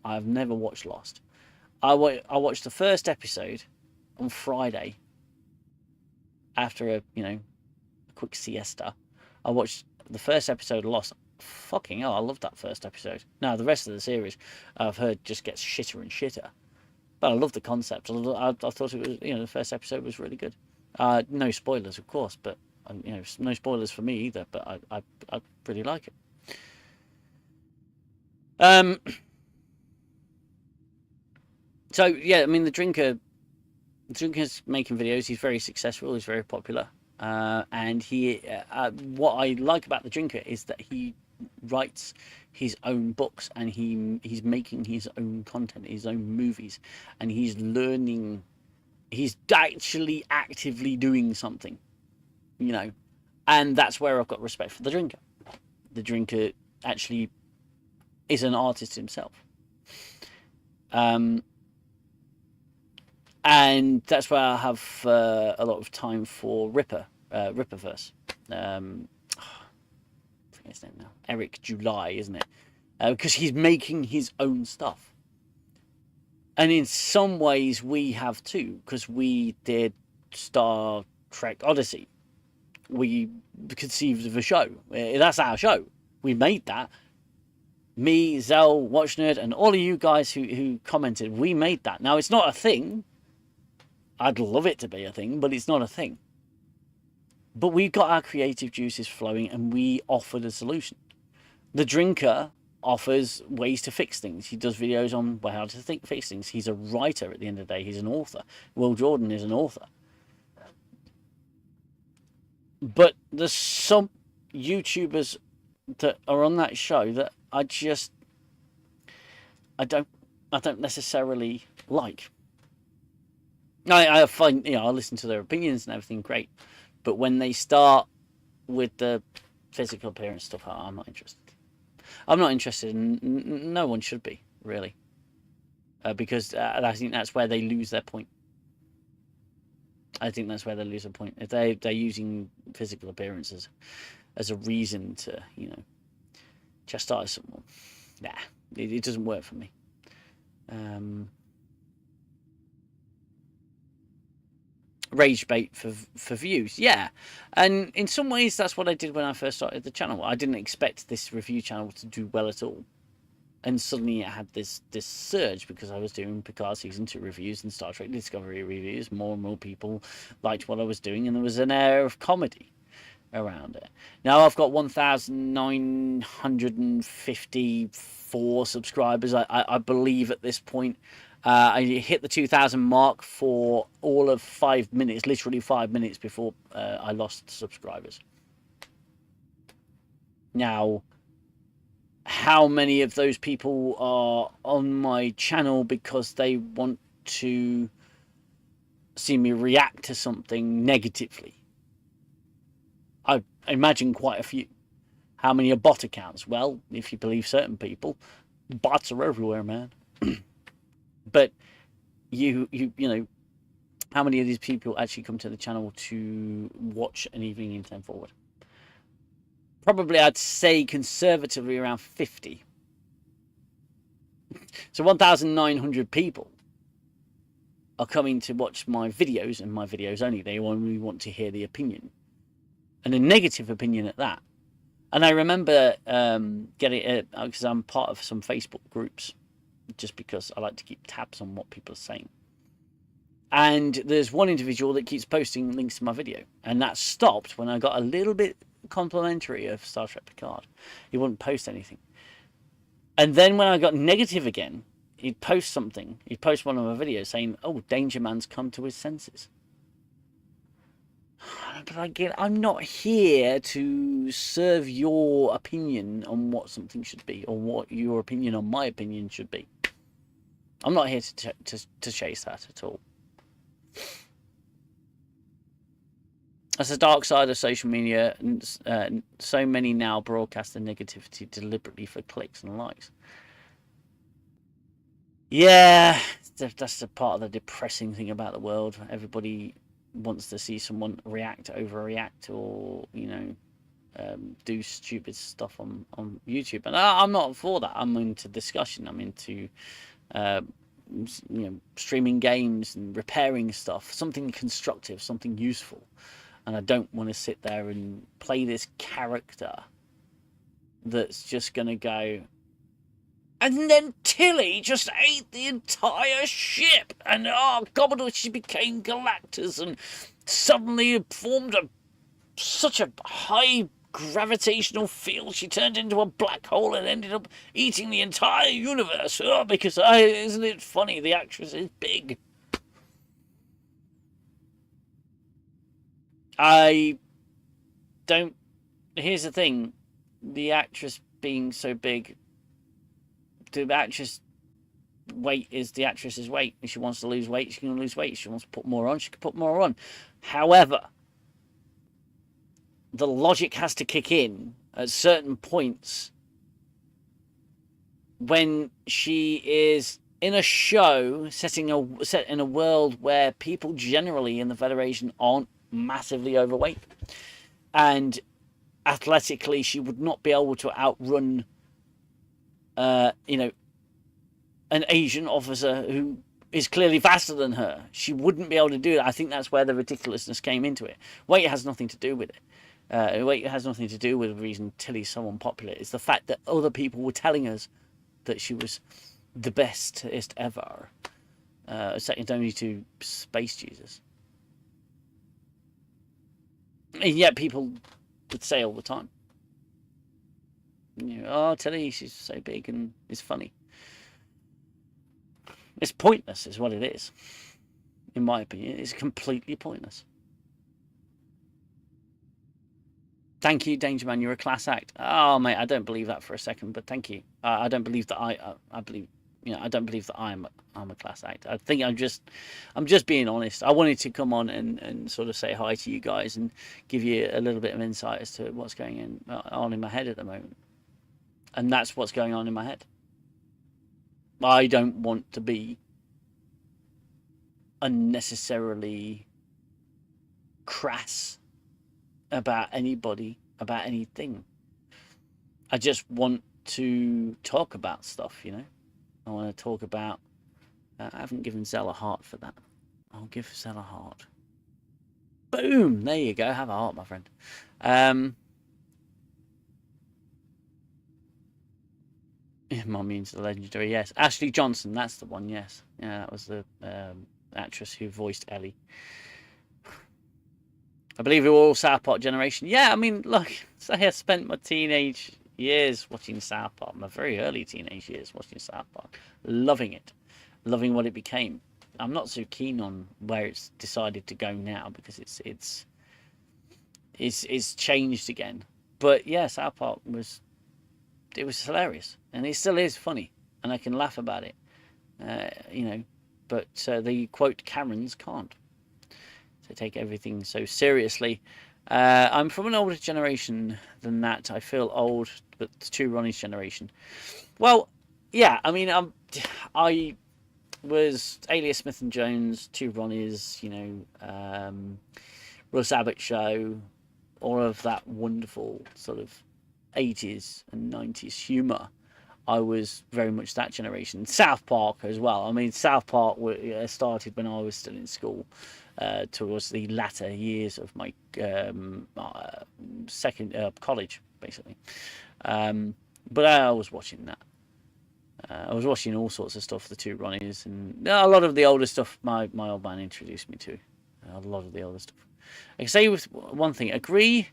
Speaker 1: I've never watched Lost. I watched the first episode on Friday after a quick siesta. I watched the first episode of Lost. Fucking hell, I loved that first episode. Now the rest of the series I've heard just gets shitter and shitter, but I love the concept. I thought it was, the first episode was really good. No spoilers, of course, but no spoilers for me either. But I pretty like it. So yeah, I mean, the Drinker's making videos. He's very successful. He's very popular. And what I like about the Drinker is that he writes his own books, and he's making his own content, his own movies, and he's learning. He's actually actively doing something, and that's where I've got respect for the Drinker. The Drinker actually is an artist himself. And that's where I have a lot of time for Ripperverse. I forget his name now. Eric July, isn't it? Because he's making his own stuff. And in some ways we have too, because we did Star Trek Odyssey. We conceived of a show. That's our show. We made that. Me, Xell, WatchNerd, and all of you guys who commented, we made that. Now, it's not a thing. I'd love it to be a thing, but it's not a thing. But we've got our creative juices flowing, and we offered a solution. The Drinker offers ways to fix things. He does videos on how to fix things. He's a writer at the end of the day. He's an author. Will Jordan is an author. But there's some YouTubers that are on that show that I don't necessarily like. I find, I listen to their opinions and everything, great, but when they start with the physical appearance stuff, I'm not interested. I'm not interested, and no one should be, really, because I think that's where they lose their point. I think that's where they lose their point. If they're using physical appearances as a reason to, chastise someone, nah, it doesn't work for me. Rage bait for views, yeah, and in some ways that's what I did when I first started the channel. I didn't expect this review channel to do well at all, and suddenly it had this surge because I was doing Picard Season 2 reviews and Star Trek Discovery reviews. More and more people liked what I was doing, and there was an air of comedy around it. Now I've got 1,954 subscribers, I believe, at this point. I hit the 2,000 mark for all of 5 minutes, literally 5 minutes before I lost subscribers. Now, how many of those people are on my channel because they want to see me react to something negatively? I imagine quite a few. How many are bot accounts? Well, if you believe certain people, bots are everywhere, man. But you know, how many of these people actually come to the channel to watch an Evening in 10 Forward? Probably, I'd say conservatively around 50. So 1,900 people are coming to watch my videos, and my videos only. They only want to hear the opinion, and a negative opinion at that. And I remember getting it because I'm part of some Facebook groups, just because I like to keep tabs on what people are saying. And there's one individual that keeps posting links to my video, and that stopped when I got a little bit complimentary of Star Trek Picard. He wouldn't post anything. And then when I got negative again, he'd post something. He'd post one of my videos saying, "Oh, Danger Man's come to his senses." But again, I'm not here to serve your opinion on what something should be, or what your opinion on my opinion should be. I'm not here to chase that at all. That's the dark side of social media. So many now broadcast the negativity deliberately for clicks and likes. Yeah, that's the part of the depressing thing about the world. Everybody wants to see someone overreact, or do stupid stuff on YouTube, and I'm not for that. I'm into discussion. I'm into streaming games and repairing stuff, something constructive, something useful. And I don't want to sit there and play this character that's just gonna go, and then Tilly just ate the entire ship, and Commodore, she became Galactus, and suddenly formed such a high gravitational field, she turned into a black hole and ended up eating the entire universe. Because isn't it funny? The actress is big. I don't. Here's the thing: the actress being so big, the actress weight is the actress's weight. If she wants to lose weight, she can lose weight. If she wants to put more on, she can put more on. However, the logic has to kick in at certain points when she is in a show set in a world where people generally in the Federation aren't massively overweight, and athletically she would not be able to outrun an Asian officer who is clearly faster than her. She wouldn't be able to do that. I think that's where the ridiculousness came into it. Weight has nothing to do with it. Weight has nothing to do with the reason Tilly's so unpopular. It's the fact that other people were telling us that she was the bestest ever, second only to Space Jesus. And yet people would say all the time. You know, oh, Tilly, she's so big and it's funny. It's pointless, is what it is. In my opinion, it's completely pointless. Thank you, Danger Man. You're a class act. Oh, mate, I don't believe that for a second, but thank you. I don't believe that I believe. You know, I don't believe that I'm a class act. I think I'm just being honest. I wanted to come on and sort of say hi to you guys and give you a little bit of insight as to what's going on in my head at the moment, and that's what's going on in my head. I don't want to be unnecessarily crass about anybody, about anything. I just want to talk about stuff, you know. I want to talk about. I haven't given Xell a heart for that. I'll give Xell a heart. Boom! There you go. Have a heart, my friend. Mummy into the legendary. Yes, Ashley Johnson. That's the one. Yes, yeah, that was the actress who voiced Ellie. I believe we were all South Park generation. Yeah, I mean, look, say I spent my teenage years watching South Park, my very early teenage years watching South Park, loving it, loving what it became. I'm not so keen on where it's decided to go now because it's changed again. But yeah, South Park was hilarious, and it still is funny, and I can laugh about it, you know. But the quote Karens can't. They take everything so seriously. I'm from an older generation than that. I feel old, but to Ronnie's generation. Well, yeah, I mean, I was Alias Smith and Jones, Two Ronnies, you know, Russ Abbott Show, all of that wonderful sort of 80s and 90s humour. I was very much that generation. South Park as well. I mean, South Park started when I was still in school, towards the latter years of my second college, basically. But I was watching that. I was watching all sorts of stuff, the Two Ronnies, and a lot of the older stuff my old man introduced me to. A lot of the older stuff. I can say with one thing, agree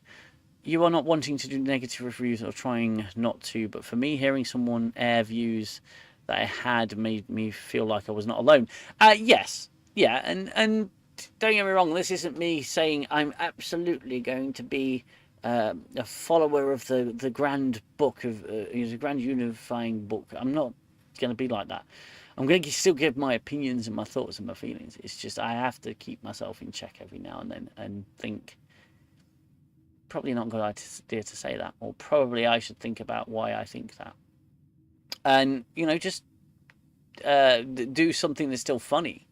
Speaker 1: you are not wanting to do negative reviews or trying not to, but for me, hearing someone air views that I had made me feel like I was not alone. Yes, yeah, and don't get me wrong, this isn't me saying I'm absolutely going to be a follower of the grand book of the grand unifying book. I'm not going to be like that. I'm going to still give my opinions and my thoughts and my feelings. It's just I have to keep myself in check every now and then and think. Probably not a good idea to say that, or probably I should think about why I think that, and you know, just do something that's still funny.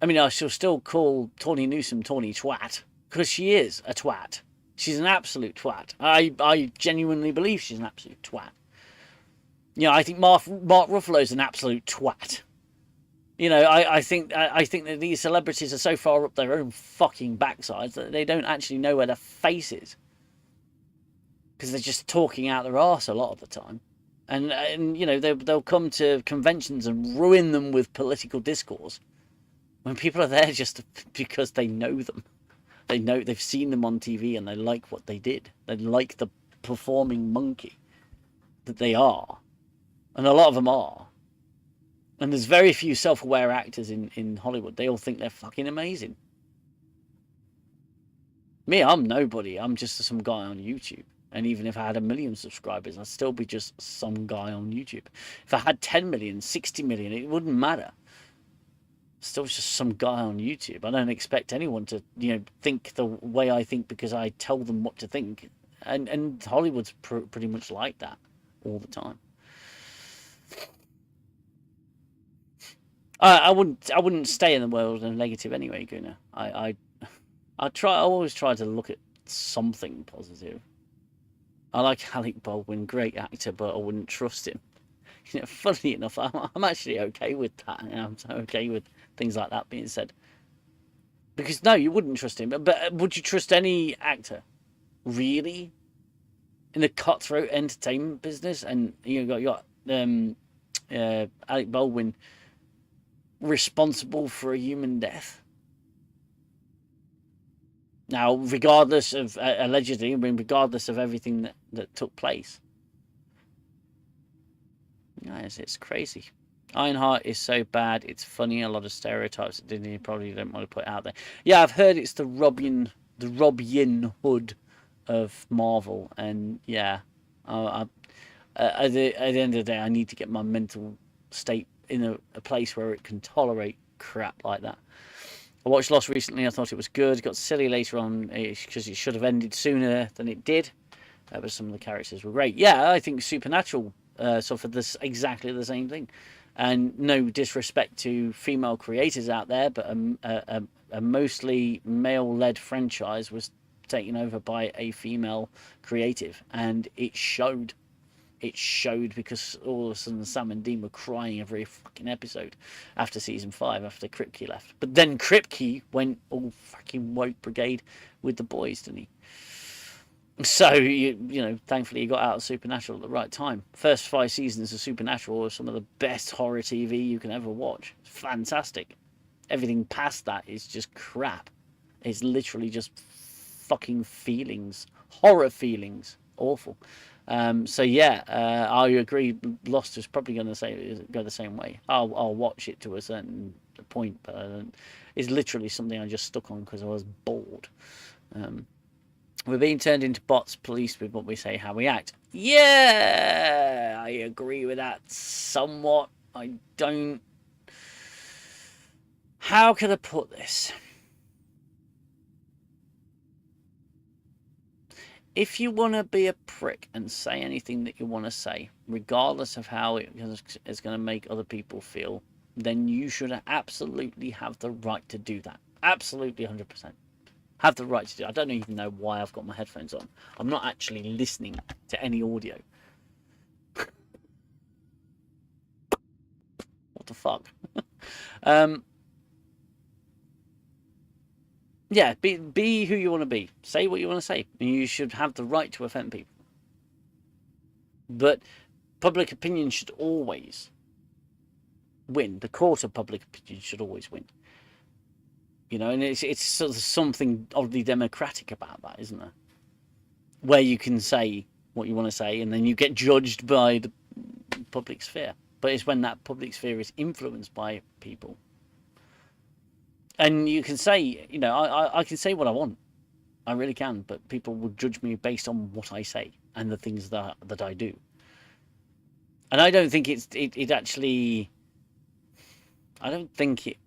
Speaker 1: I mean, I shall still call Tawny Newsom Tawny Twat because she is a twat. She's an absolute twat. I genuinely believe she's an absolute twat. You know, I think Mark Ruffalo's an absolute twat. You know, I think that these celebrities are so far up their own fucking backsides that they don't actually know where their face is because they're just talking out their arse a lot of the time, and you know they'll come to conventions and ruin them with political discourse when people are there just because they know them, they've seen them on TV and they like what they did, they like the performing monkey that they are, and a lot of them are. And there's very few self-aware actors in Hollywood. They all think they're fucking amazing. Me, I'm nobody. I'm just some guy on YouTube. And even if I had 1 million subscribers, I'd still be just some guy on YouTube. If I had 10 million, 60 million, it wouldn't matter. Still just some guy on YouTube. I don't expect anyone to, you know, think the way I think because I tell them what to think. And Hollywood's pretty much like that all the time. I wouldn't stay in the world of negative anyway, Gunnar. I always try to look at something positive. I like Alec Baldwin, great actor, but I wouldn't trust him. You know, funny enough, I'm actually okay with that. You know, I'm so okay with things like that being said. Because no, you wouldn't trust him. But would you trust any actor, really, in the cutthroat entertainment business? And you got Alec Baldwin responsible for a human death. Now, regardless of allegedly, I mean, regardless of everything that took place, Guys, it's crazy. Ironheart is so bad, it's funny. A lot of stereotypes that Disney probably don't want to put out there. Yeah, I've heard it's the Robin Hood of Marvel, and yeah, at the end of the day, I need to get my mental state in a place where it can tolerate crap like that. I watched Lost recently. I thought it was good. It got silly later on because it should have ended sooner than it did. But some of the characters were great. Yeah, I think Supernatural suffered this exactly the same thing. And no disrespect to female creators out there, but a mostly male-led franchise was taken over by a female creative, and it showed. It showed because all of a sudden Sam and Dean were crying every fucking episode after season 5, after Kripke left. But then Kripke went all fucking woke brigade with the boys, didn't he? So, you know, thankfully he got out of Supernatural at the right time. First 5 seasons of Supernatural are some of the best horror TV you can ever watch. It's fantastic. Everything past that is just crap. It's literally just fucking feelings. Horror feelings. Awful. So yeah, I agree. Lost is probably going to go the same way. I'll watch it to a certain point, but it's literally something I just stuck on because I was bored. We're being turned into bots, policed with what we say, how we act. Yeah, I agree with that somewhat. I don't... How can I put this? If you want to be a prick and say anything that you want to say, regardless of how it's going to make other people feel, then you should absolutely have the right to do that. Absolutely 100%. Have the right to do it. I don't even know why I've got my headphones on. I'm not actually listening to any audio. What the fuck? Yeah, be who you want to be. Say what you want to say. You should have the right to offend people. But public opinion should always win. The court of public opinion should always win. You know, and it's sort of something oddly democratic about that, isn't there? Where you can say what you want to say, and then you get judged by the public sphere. But it's when that public sphere is influenced by people. And you can say, you know, I can say what I want. I really can, but people will judge me based on what I say and the things that I do. And I don't think it actually... I don't think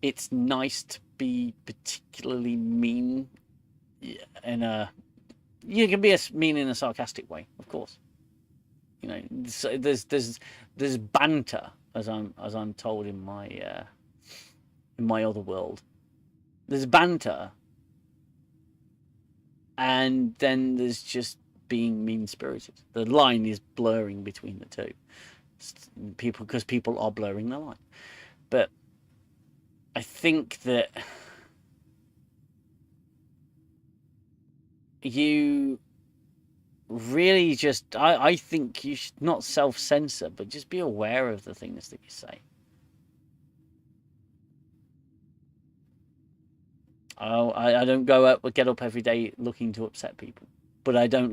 Speaker 1: it's nice to be particularly mean in a... You can be mean in a sarcastic way, of course. You know, there's banter, as I'm told in my other world. There's banter, and then there's just being mean-spirited. The line is blurring between the two. Because people are blurring the line. But I think that you really just... I think you should not self-censor, but just be aware of the things that you say. I don't get up every day looking to upset people, but I don't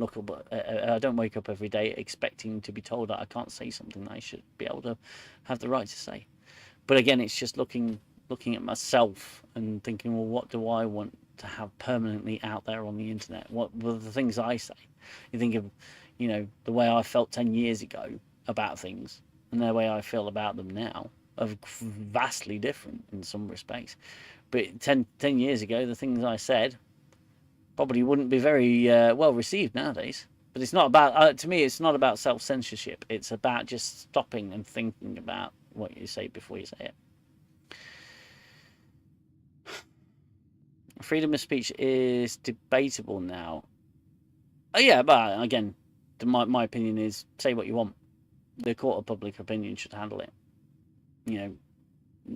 Speaker 1: wake up every day expecting to be told that I can't say something that I should be able to have the right to say. But again, it's just looking at myself and thinking, well, what do I want to have permanently out there on the internet? What were the things I say? You think of, you know, the way I felt 10 years ago about things and the way I feel about them now are vastly different in some respects. But 10 years ago, the things I said probably wouldn't be very well received nowadays. But it's not about, to me, it's not about self-censorship. It's about just stopping and thinking about what you say before you say it. Freedom of speech is debatable now. Oh, yeah, but again, my opinion is say what you want. The court of public opinion should handle it. You know,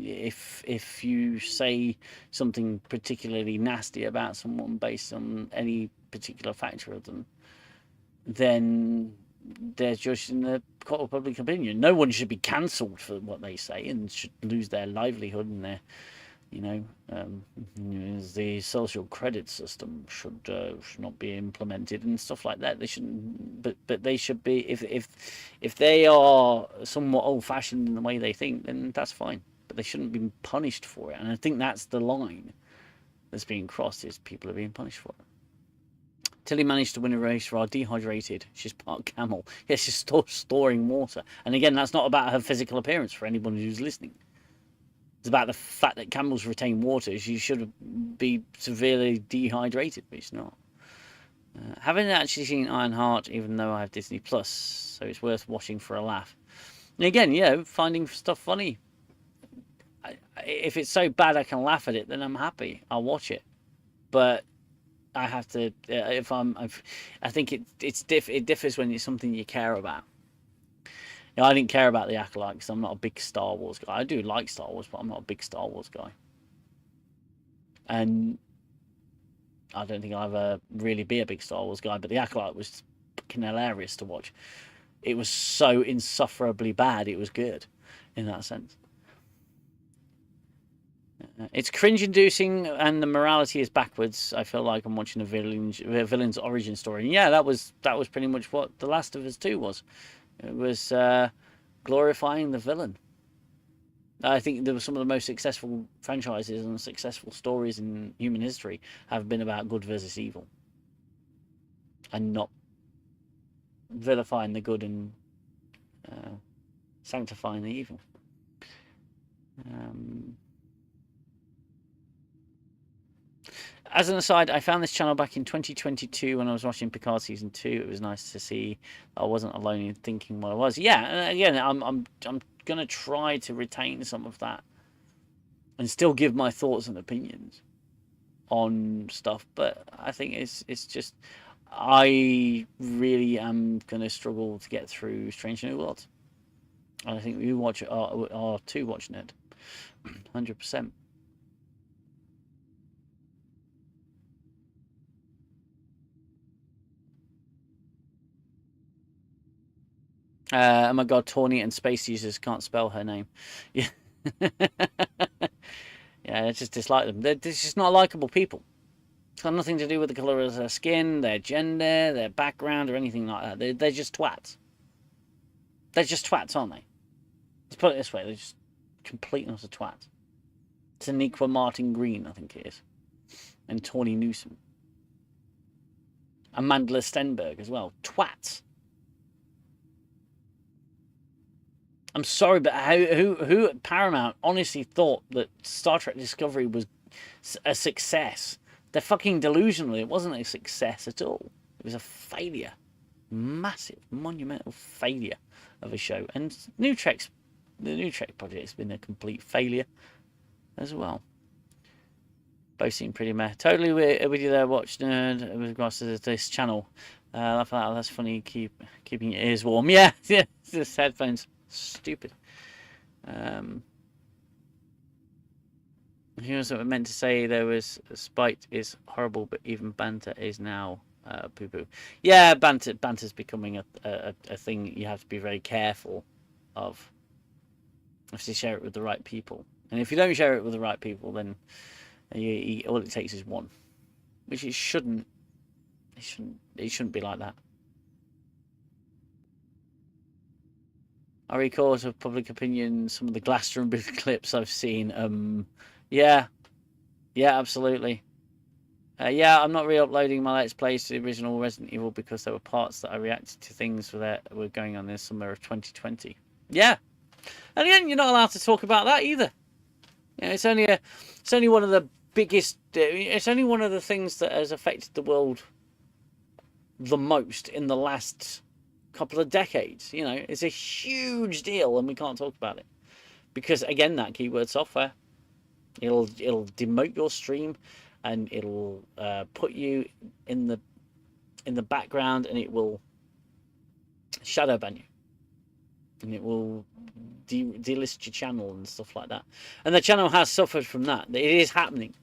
Speaker 1: if you say something particularly nasty about someone based on any particular factor of them, then they're judged in the court of public opinion. No one should be cancelled for what they say and should lose their livelihood and their, You know, the social credit system should not be implemented and stuff like that. They shouldn't, but they should be. If they are somewhat old-fashioned in the way they think, then that's fine. But they shouldn't be punished for it. And I think that's the line that's being crossed: is people are being punished for it. Tilly managed to win a race while dehydrated. She's part camel. Yeah, she's storing water. And again, that's not about her physical appearance for anyone who's listening. It's about the fact that camels retain water. She should be severely dehydrated, but she's not. Haven't actually seen Ironheart, even though I have Disney Plus, so it's worth watching for a laugh. And again, finding stuff funny. If it's so bad I can laugh at it, then I'm happy. I'll watch it. But I have to. I think it differs when it's something you care about. I didn't care about the Acolyte because I'm not a big Star Wars guy. I do like Star Wars, but I'm not a big Star Wars guy. And I don't think I'll ever really be a big Star Wars guy, but the Acolyte was fucking hilarious to watch. It was so insufferably bad, it was good in that sense. It's cringe-inducing, and the morality is backwards. I feel like I'm watching a villain's origin story. And yeah, that was pretty much what The Last of Us 2 was. It was glorifying the villain. I think there were some of the most successful franchises and successful stories in human history have been about good versus evil, and not vilifying the good and sanctifying the evil. As an aside, I found this channel back in 2022 when I was watching Picard Season 2. It was nice to see I wasn't alone in thinking what I was. Yeah, and again, I'm going to try to retain some of that and still give my thoughts and opinions on stuff. But I think it's just, I really am going to struggle to get through Strange New Worlds. And I think we are two watching it, 100%. Oh my god, Tawny and space users can't spell her name. Yeah. Yeah, I just dislike them. They're just not likable people. It's got nothing to do with the colour of their skin, their gender, their background, or anything like that. They're just twats. They're just twats, aren't they? Let's put it this way, they're just complete and utter twats. Taniqua Martin Green, I think it is. And Tawny Newsom. Amanda Stenberg as well. Twats. I'm sorry, but who at Paramount honestly thought that Star Trek Discovery was a success? They're fucking delusional. It wasn't a success at all. It was a failure. Massive, monumental failure of a show. And the New Trek project has been a complete failure as well. Both seem pretty meh. Totally with you there, Watch Nerd, with regards to this channel. I thought that's funny, keeping your ears warm. Yeah, this headphones. Stupid. Here's what I meant to say. There was spite is horrible, but even banter is now poo-poo. Yeah, banter's becoming a thing you have to be very careful of. You have to share it with the right people, and if you don't share it with the right people, then all it takes is one, which it shouldn't. It shouldn't be like that. I recall of public opinion some of the Glastonbury clips I've seen. Yeah, absolutely. Yeah, I'm not re-uploading my Let's Plays to the original Resident Evil because there were parts that I reacted to things that were going on in the summer of 2020. Yeah, and again, you're not allowed to talk about that either. You know, it's only one of the biggest. It's only one of the things that has affected the world the most in the last couple of decades. You know, it's a huge deal, and we can't talk about it because, again, that keyword software, it'll demote your stream, and it'll put you in the background, and it will shadow ban you, and it will delist your channel and stuff like that. And the channel has suffered from that. It is happening.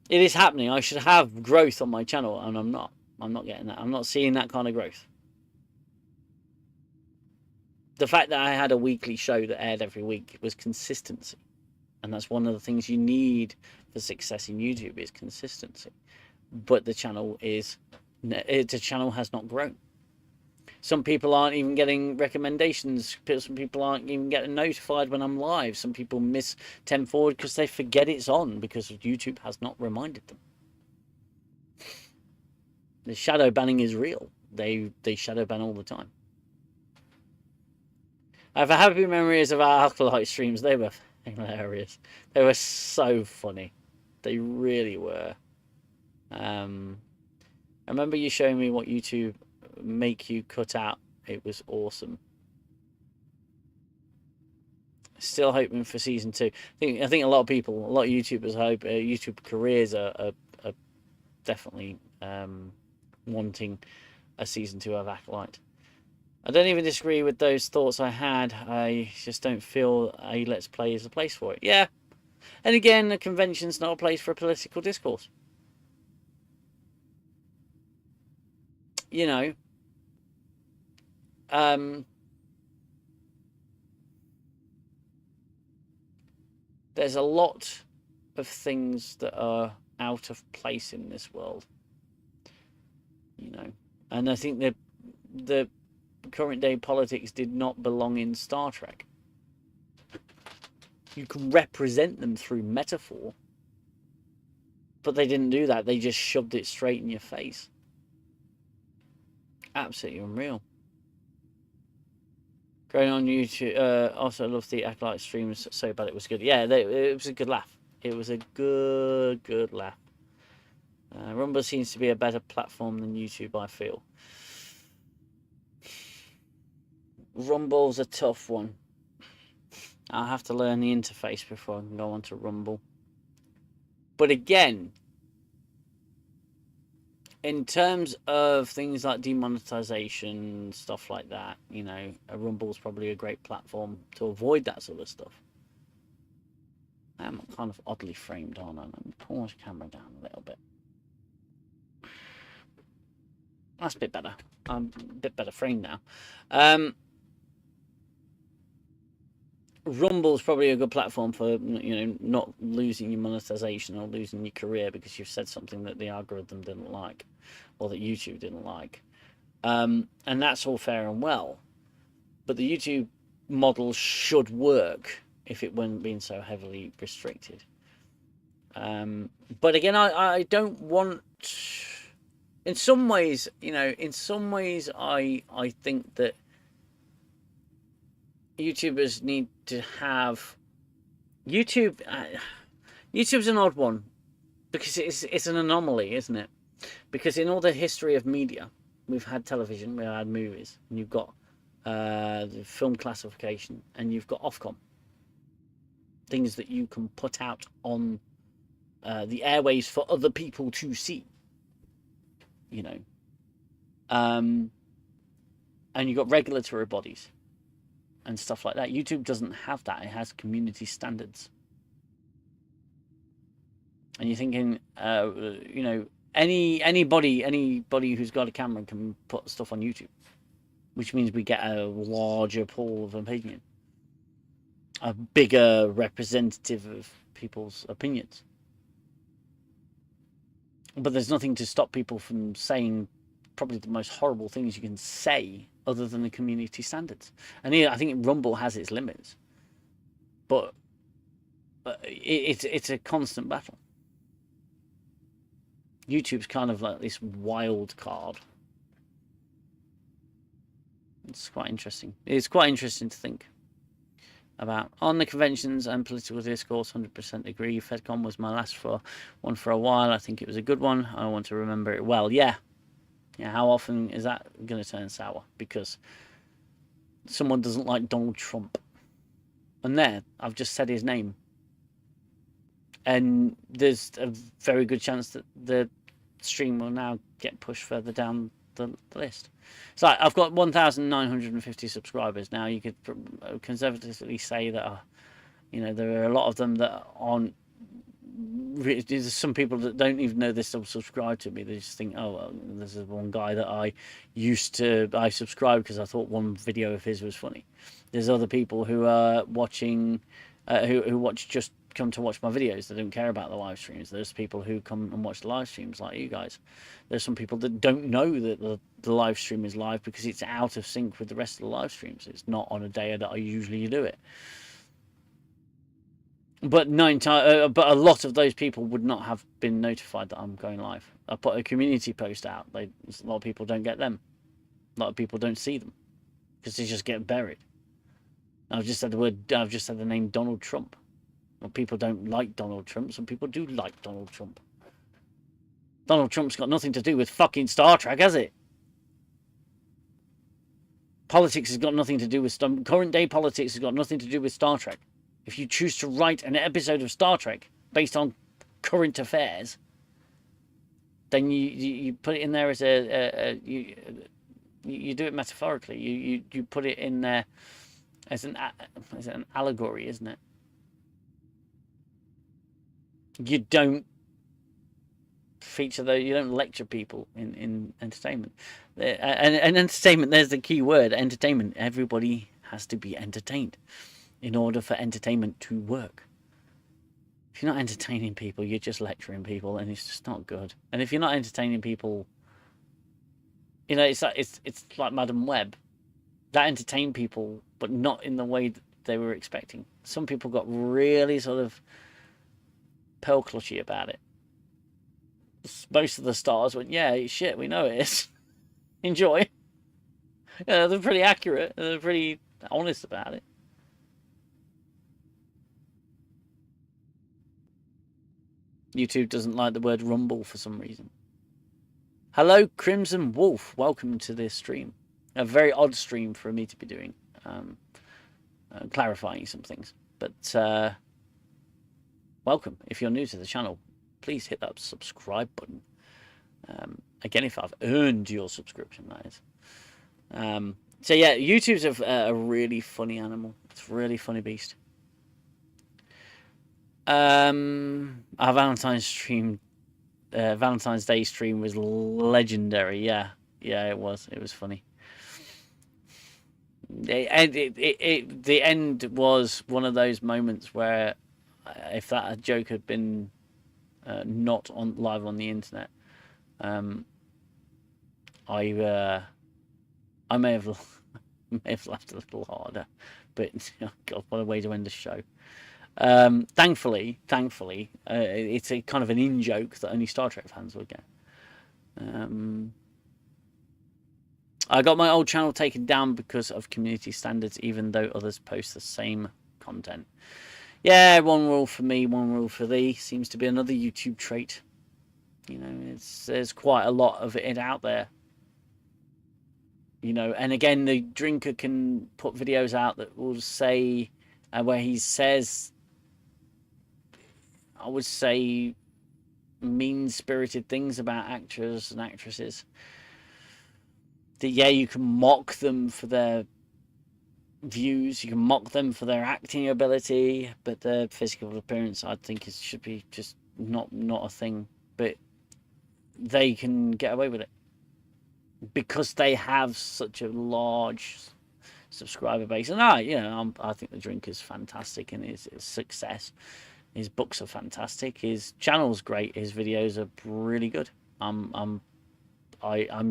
Speaker 1: It is happening. I should have growth on my channel, and I'm not. I'm not getting that. I'm not seeing that kind of growth. The fact that I had a weekly show that aired every week was consistency. And that's one of the things you need for success in YouTube is consistency. But the channel has not grown. Some people aren't even getting recommendations. Some people aren't even getting notified when I'm live. Some people miss 10 forward because they forget it's on because YouTube has not reminded them. The shadow banning is real. They shadow ban all the time. I have happy memories of our Acolyte streams. They were hilarious. They were so funny. They really were. I remember you showing me what YouTube make you cut out. It was awesome. Still hoping for season 2. I think a lot of people, a lot of YouTubers hope YouTube careers are definitely wanting a season 2 of Acolyte. I don't even disagree with those thoughts I had. I just don't feel a Let's Play is a place for it. Yeah. And again, a convention's not a place for a political discourse. You know, there's a lot of things that are out of place in this world. You know, and I think that the current day politics did not belong in Star Trek. You can represent them through metaphor, but they didn't do that. They just shoved it straight in your face. Absolutely unreal. Going on YouTube. Also, I love the Acolyte streams so bad it was good. Yeah, it was a good laugh. It was a good laugh. Rumble seems to be a better platform than YouTube, I feel. Rumble's a tough one. I'll have to learn the interface before I can go on to Rumble. But again, in terms of things like demonetization, stuff like that, you know, Rumble's probably a great platform to avoid that sort of stuff. I'm kind of oddly framed on, and I'm pulling the camera down a little bit. That's a bit better. I'm a bit better framed now. Rumble's probably a good platform for, you know, not losing your monetization or losing your career because you've said something that the algorithm didn't like or that YouTube didn't like. And that's all fair and well. But the YouTube model should work if it weren't being so heavily restricted. But again, I don't want... In some ways, you know, I think that YouTubers need to have... YouTube's an odd one because it's an anomaly, isn't it? Because in all the history of media, we've had television, we've had movies, and you've got the film classification, and you've got Ofcom. Things that you can put out on the airways for other people to see. You know. And you've got regulatory bodies and stuff like that. YouTube doesn't have that. It has community standards. And you're thinking, you know, anybody who's got a camera can put stuff on YouTube, which means we get a larger pool of opinion, a bigger representative of people's opinions. But there's nothing to stop people from saying probably the most horrible things you can say other than the community standards. And here, I think Rumble has its limits, but it's a constant battle. YouTube's kind of like this wild card. It's quite interesting. It's quite interesting to think about. On the conventions and political discourse, 100% agree. FedCon was my last one for a while. I think it was a good one. I want to remember it well. Yeah. How often is that going to turn sour? Because someone doesn't like Donald Trump. And there, I've just said his name. And there's a very good chance that the stream will now get pushed further down the list. So I've got 1,950 subscribers now. You could conservatively say that, you know, there are a lot of them that aren't. There's some people that don't even know they're still subscribed to me. They just think, oh, well, there's one guy that I subscribed because I thought one video of his was funny. There's other people who are watching who come to watch my videos. They don't care about the live streams. There's people who come and watch the live streams like you guys. There's some people that don't know that the live stream is live because it's out of sync with the rest of the live streams. It's not on a day that I usually do it. But but a lot of those people would not have been notified that I'm going live. I put a community post out. A lot of people don't get them. A lot of people don't see them because they just get buried. I've just said the name Donald Trump. Well, people don't like Donald Trump. Some people do like Donald Trump. Donald Trump's got nothing to do with fucking Star Trek, has it? Politics has got nothing to do with current day politics has got nothing to do with Star Trek. If you choose to write an episode of Star Trek based on current affairs, then you put it in there as you do it metaphorically. You put it in there as an allegory, isn't it? You don't feature you don't lecture people in entertainment. And entertainment, there's the key word, entertainment. Everybody has to be entertained in order for entertainment to work. If you're not entertaining people, you're just lecturing people, and it's just not good. And if you're not entertaining people, it's like Madam Web. That entertained people, but not in the way that they were expecting. Some people got really sort of pearl clutchy about it. Most of the stars went, yeah, shit, we know it is. Enjoy. Yeah, they're pretty accurate. They're pretty honest about it. YouTube doesn't like the word rumble for some reason. Hello, Crimson Wolf. Welcome to this stream. A very odd stream for me to be doing. Clarifying some things. But welcome. If you're new to the channel, please hit that subscribe button. Again, if I've earned your subscription, that is. So yeah, YouTube's a really funny animal. It's a really funny beast. Our Valentine's Day stream was legendary. Yeah, it was funny. The end was one of those moments where if that joke had been not live on the internet, I may have laughed a little harder. But oh God, what a way to end the show. Thankfully, it's a kind of an in-joke that only Star Trek fans would get. I got my old channel taken down because of community standards, even though others post the same content. Yeah, one rule for me, one rule for thee seems to be another YouTube trait. There's quite a lot of it out there. And again, the drinker can put videos out that will say, where he says, I would say, mean-spirited things about actors and actresses. That, yeah, you can mock them for their views, you can mock them for their acting ability, but their physical appearance, I think, should be just not a thing. But they can get away with it because they have such a large subscriber base. And I think the drinker's fantastic, and his success. His books are fantastic. His channel's great. His videos are really good. I'm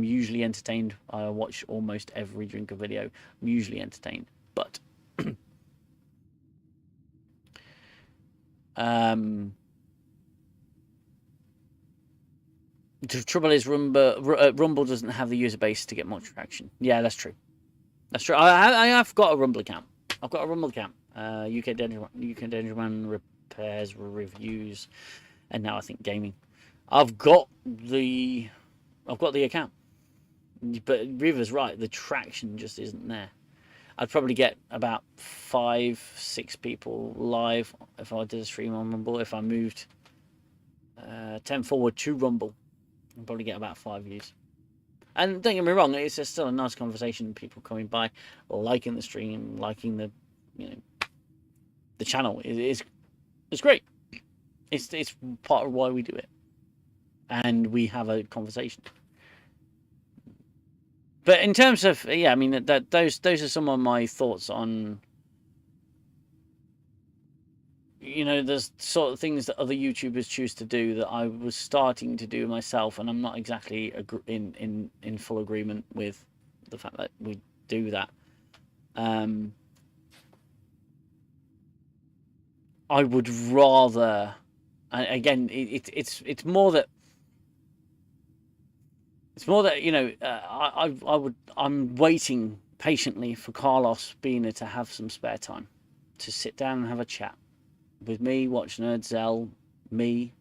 Speaker 1: usually entertained. I watch almost every drinker video. I'm usually entertained, but the trouble is Rumble doesn't have the user base to get much traction. Yeah, that's true. That's true. I have got a Rumble account. I've got a Rumble account. UK Dangerman repairs, reviews, and now I think gaming. I've got the account, but Reaver's right. The traction just isn't there. I'd probably get about 5-6 people live if I did a stream on Rumble. If I moved 10 forward to Rumble, I'd probably get about 5 views. And don't get me wrong, it's still a nice conversation. People coming by, liking the stream, liking the channel. It's great. It's part of why we do it, and we have a conversation. But in terms of those are some of my thoughts on you know, there's sort of things that other YouTubers choose to do that I was starting to do myself, and I'm not exactly in full agreement with the fact that we do that. I would rather, again, it's more that you know, I'm waiting patiently for Carlos Bina to have some spare time to sit down and have a chat with me, watch Nerd Xell, me.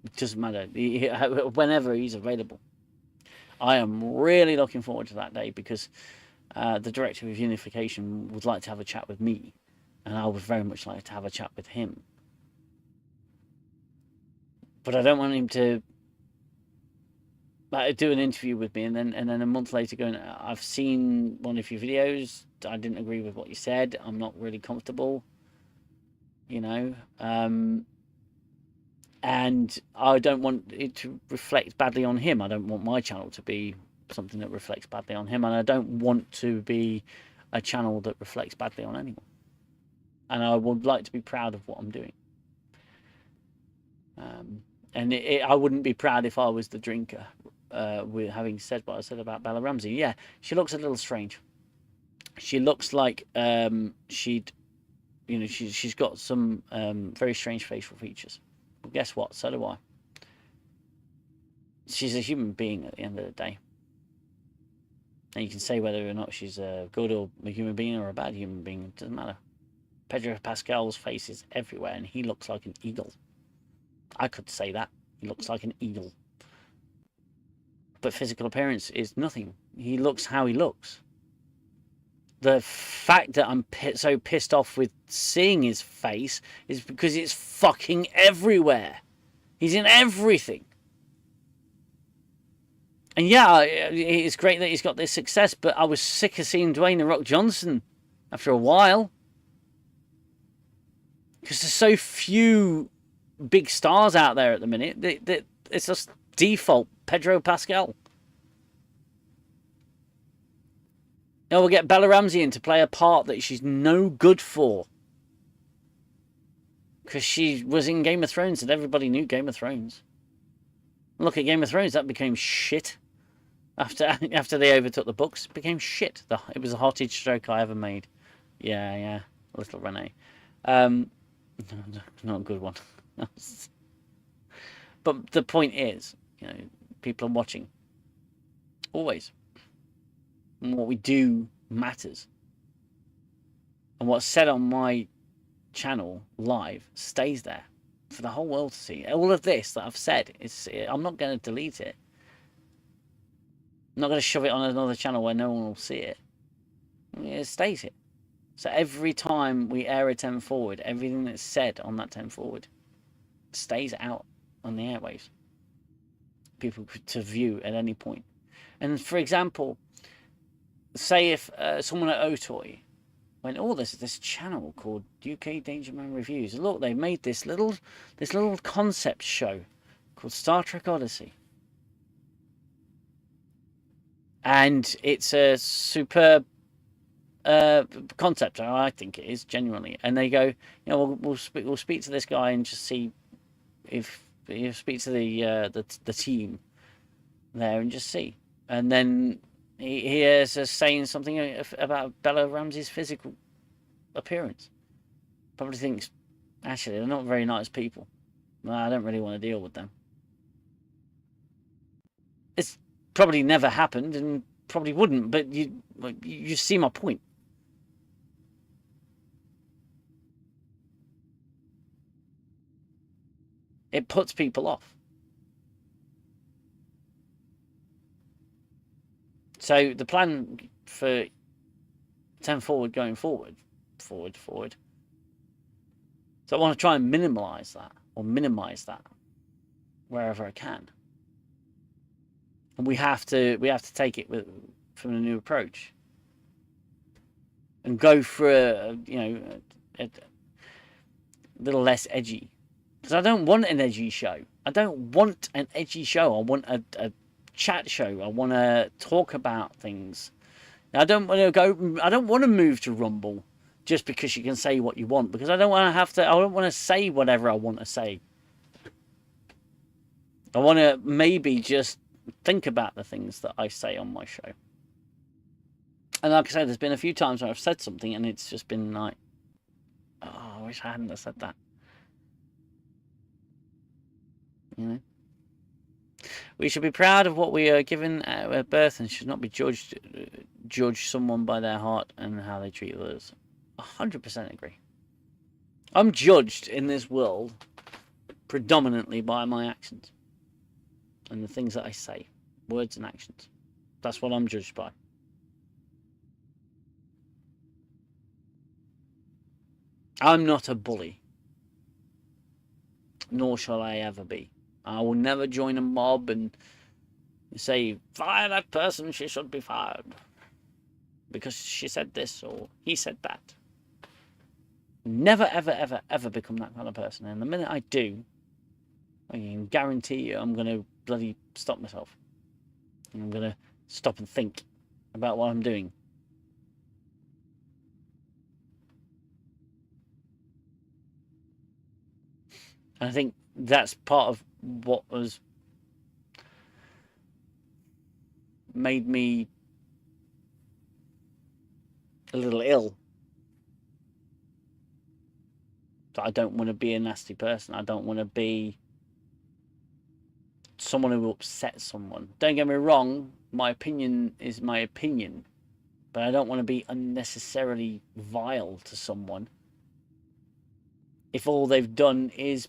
Speaker 1: It doesn't matter. Whenever he's available. I am really looking forward to that day because the director of Unification would like to have a chat with me, and I would very much like to have a chat with him. But I don't want him to do an interview with me and then a month later going, I've seen one of your videos, I didn't agree with what you said, I'm not really comfortable, you know, and I don't want it to reflect badly on him. I don't want my channel to be something that reflects badly on him, and I don't want to be a channel that reflects badly on anyone, and I would like to be proud of what I'm doing. And I wouldn't be proud if I was the drinker. With having said what I said about Bella Ramsey, yeah, she looks a little strange. She looks like she'd, you know, she's got some very strange facial features. But guess what? So do I. She's a human being at the end of the day. And you can say whether or not she's a good or a human being or a bad human being. It doesn't matter. Pedro Pascal's face is everywhere, and he looks like an eagle. I could say that. He looks like an eagle. But physical appearance is nothing. He looks how he looks. The fact that I'm so pissed off with seeing his face is because it's fucking everywhere. He's in everything. And yeah, it's great that he's got this success, but I was sick of seeing Dwayne "The Rock" Johnson after a while. Because there's so few big stars out there at the minute. It's just default Pedro Pascal. Now we'll get Bella Ramsey in to play a part that she's no good for. Because she was in Game of Thrones and everybody knew Game of Thrones. Look at Game of Thrones, that became shit. After they overtook the books, it became shit. It was the hottest stroke I ever made. Yeah, little Renee. Not a good one. But the point is, you know, people are watching. Always. And what we do matters. And what's said on my channel live stays there for the whole world to see. All of this that I've said, I'm not going to delete it. I'm not going to shove it on another channel where no one will see it. It stays here. So every time we air a 10 forward, everything that's said on that 10 forward stays out on the airwaves. People to view at any point. And for example, say if someone at Otoy went, oh, there's this channel called UK Danger Man Reviews. Look, they made this little concept show called Star Trek Odyssey. And it's a superb concept, I think it is, genuinely. And they go, you know, we'll speak to this guy and just see if you speak to the team there and just see. And then he hears us saying something about Bella Ramsey's physical appearance. Probably thinks, actually, they're not very nice people. Well, I don't really want to deal with them. It's probably never happened and probably wouldn't, but you see my point. It puts people off. So the plan for 10 forward going forward. So I want to try and minimize that wherever I can. And we have to take it from a new approach and go for a little less edgy. Because I don't want an edgy show. I want a chat show. I want to talk about things. I don't want to move to Rumble just because you can say what you want, because I don't want to say whatever I want to say. I want to maybe just think about the things that I say on my show. And like I said, there's been a few times where I've said something and it's just been like, oh, I wish I hadn't have said that. You know? We should be proud of what we are given at birth and should not be judge someone by their heart and how they treat others. 100% agree. I'm judged in this world predominantly by my actions and the things that I say, words and actions. That's what I'm judged by. I'm not a bully, nor shall I ever be. I will never join a mob and say, fire that person, she should be fired because she said this or he said that. Never, ever, ever, ever become that kind of person. And the minute I do, I can guarantee you I'm going to bloody stop myself. And I'm going to stop and think about what I'm doing. And I think that's part of what has made me a little ill. That I don't want to be a nasty person. I don't want to be someone who upsets someone. Don't get me wrong, my opinion is my opinion. But I don't want to be unnecessarily vile to someone if all they've done is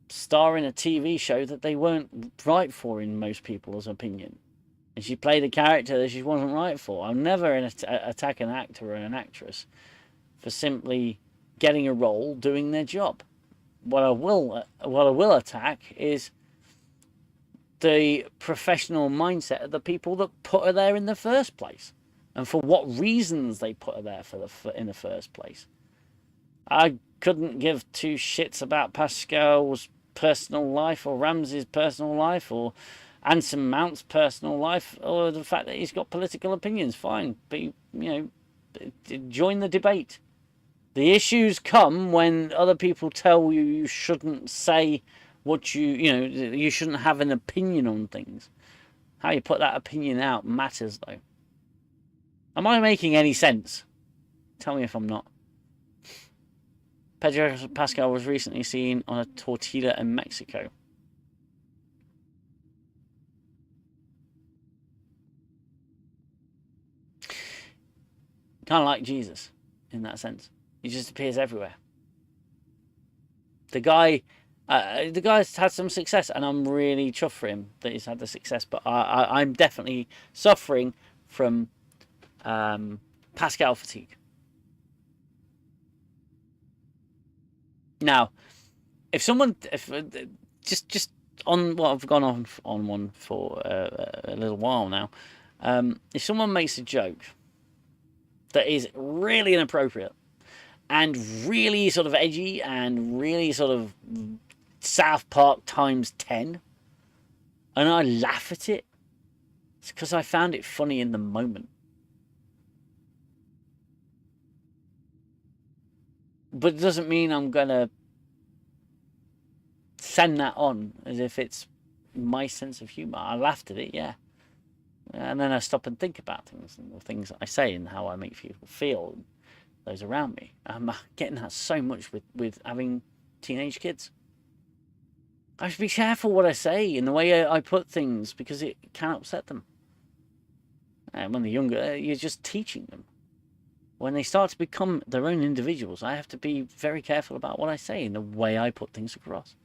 Speaker 1: star in a TV show that they weren't right for in most people's opinion. And she played a character that she wasn't right for. I'll never attack an actor or an actress for simply getting a role, doing their job. What I will attack is the professional mindset of the people that put her there in the first place, and for what reasons they put her there in the first place. I couldn't give two shits about Pascal's personal life or Ramsey's personal life or Anson Mount's personal life or the fact that he's got political opinions. Fine, but join the debate. The issues come when other people tell you you shouldn't say what you shouldn't have an opinion on things. How you put that opinion out matters, though. Am I making any sense? Tell me if I'm not. Pedro Pascal was recently seen on a tortilla in Mexico. Kind of like Jesus in that sense. He just appears everywhere. The guy's had some success, and I'm really chuffed for him that he's had the success. But I'm definitely suffering from Pascal fatigue. Now, if just on what I've gone on one for a little while now, if someone makes a joke that is really inappropriate and really sort of edgy and really sort of South Park times 10, and I laugh at it, it's because I found it funny in the moment. But it doesn't mean I'm going to send that on as if it's my sense of humour. I laughed at it, yeah. And then I stop and think about things and the things that I say and how I make people feel, those around me. I'm getting that so much with having teenage kids. I should be careful what I say and the way I put things because it can upset them. And when they're younger, you're just teaching them. When they start to become their own individuals, I have to be very careful about what I say and the way I put things across.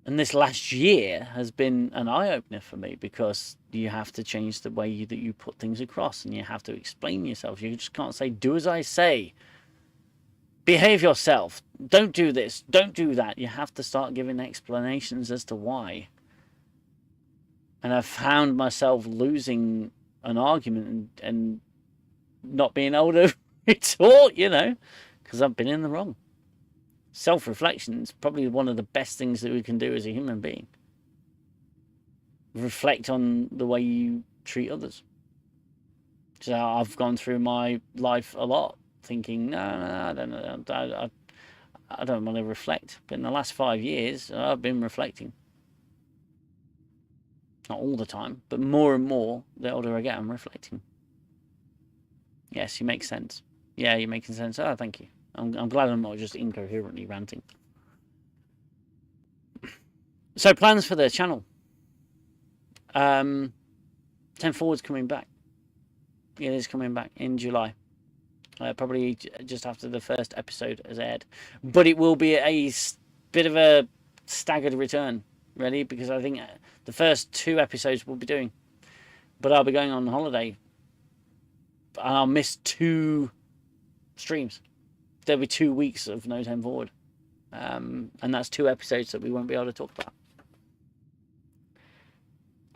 Speaker 1: And this last year has been an eye-opener for me because you have to change the way that you put things across and you have to explain yourself. You just can't say, do as I say. Behave yourself. Don't do this. Don't do that. You have to start giving explanations as to why. And I've found myself losing an argument and not being able to retort, because I've been in the wrong. Self-reflection is probably one of the best things that we can do as a human being. Reflect on the way you treat others. So I've gone through my life a lot thinking, no, I don't know, I don't want to reflect. But in the last 5 years, I've been reflecting. Not all the time, but more and more, the older I get, I'm reflecting. Yes, you make sense. Yeah, you're making sense. Oh, thank you. I'm glad I'm not just incoherently ranting. So, plans for the channel. 10 Forward's coming back. It is coming back in July. Probably just after the first episode has aired. But it will be a bit of a staggered return, really, because I think the first 2 episodes we'll be doing. But I'll be going on holiday. And I'll miss 2 streams. There'll be 2 weeks of No 10 Forward. And that's 2 episodes that we won't be able to talk about.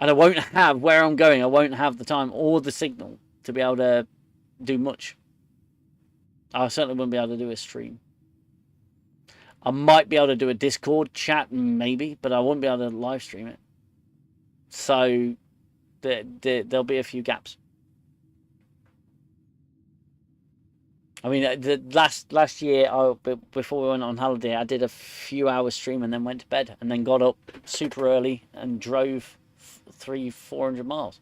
Speaker 1: And I won't have, where I'm going, I won't have the time or the signal to be able to do much. I certainly wouldn't be able to do a stream. I might be able to do a Discord chat, maybe, but I won't be able to live stream it. So there'll be a few gaps. I mean, the last year, before we went on holiday, I did a few hours stream and then went to bed and then got up super early and drove 300-400 miles.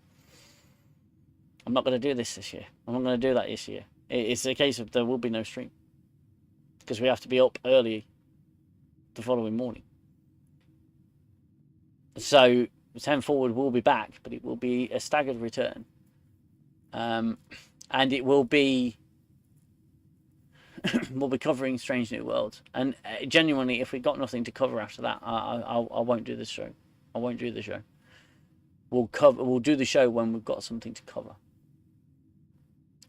Speaker 1: I'm not going to do this year. I'm not going to do that this year. It's a case of there will be no stream because we have to be up early the following morning. So 10 Forward will be back, but it will be a staggered return, and it will be we'll be covering Strange New Worlds. And genuinely, if we got nothing to cover after that, I won't do this show. I won't do the show. We'll do the show when we've got something to cover.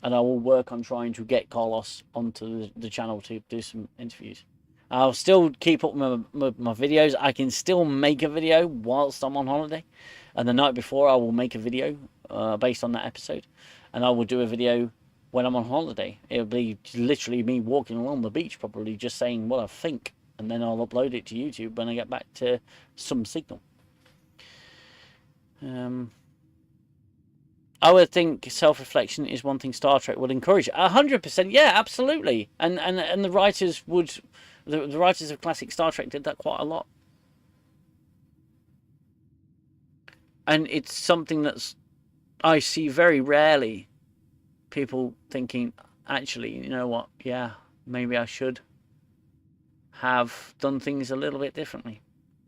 Speaker 1: And I will work on trying to get Carlos onto the channel to do some interviews. I'll still keep up my videos. I can still make a video whilst I'm on holiday. And the night before, I will make a video based on that episode. And I will do a video when I'm on holiday. It'll be literally me walking along the beach, probably just saying what I think. And then I'll upload it to YouTube when I get back to some signal. I would think self-reflection is one thing Star Trek would encourage. 100%, yeah, absolutely. And the writers would, the writers of classic Star Trek did that quite a lot. And it's something that's I see very rarely. People thinking, actually, you know what? Yeah, maybe I should have done things a little bit differently.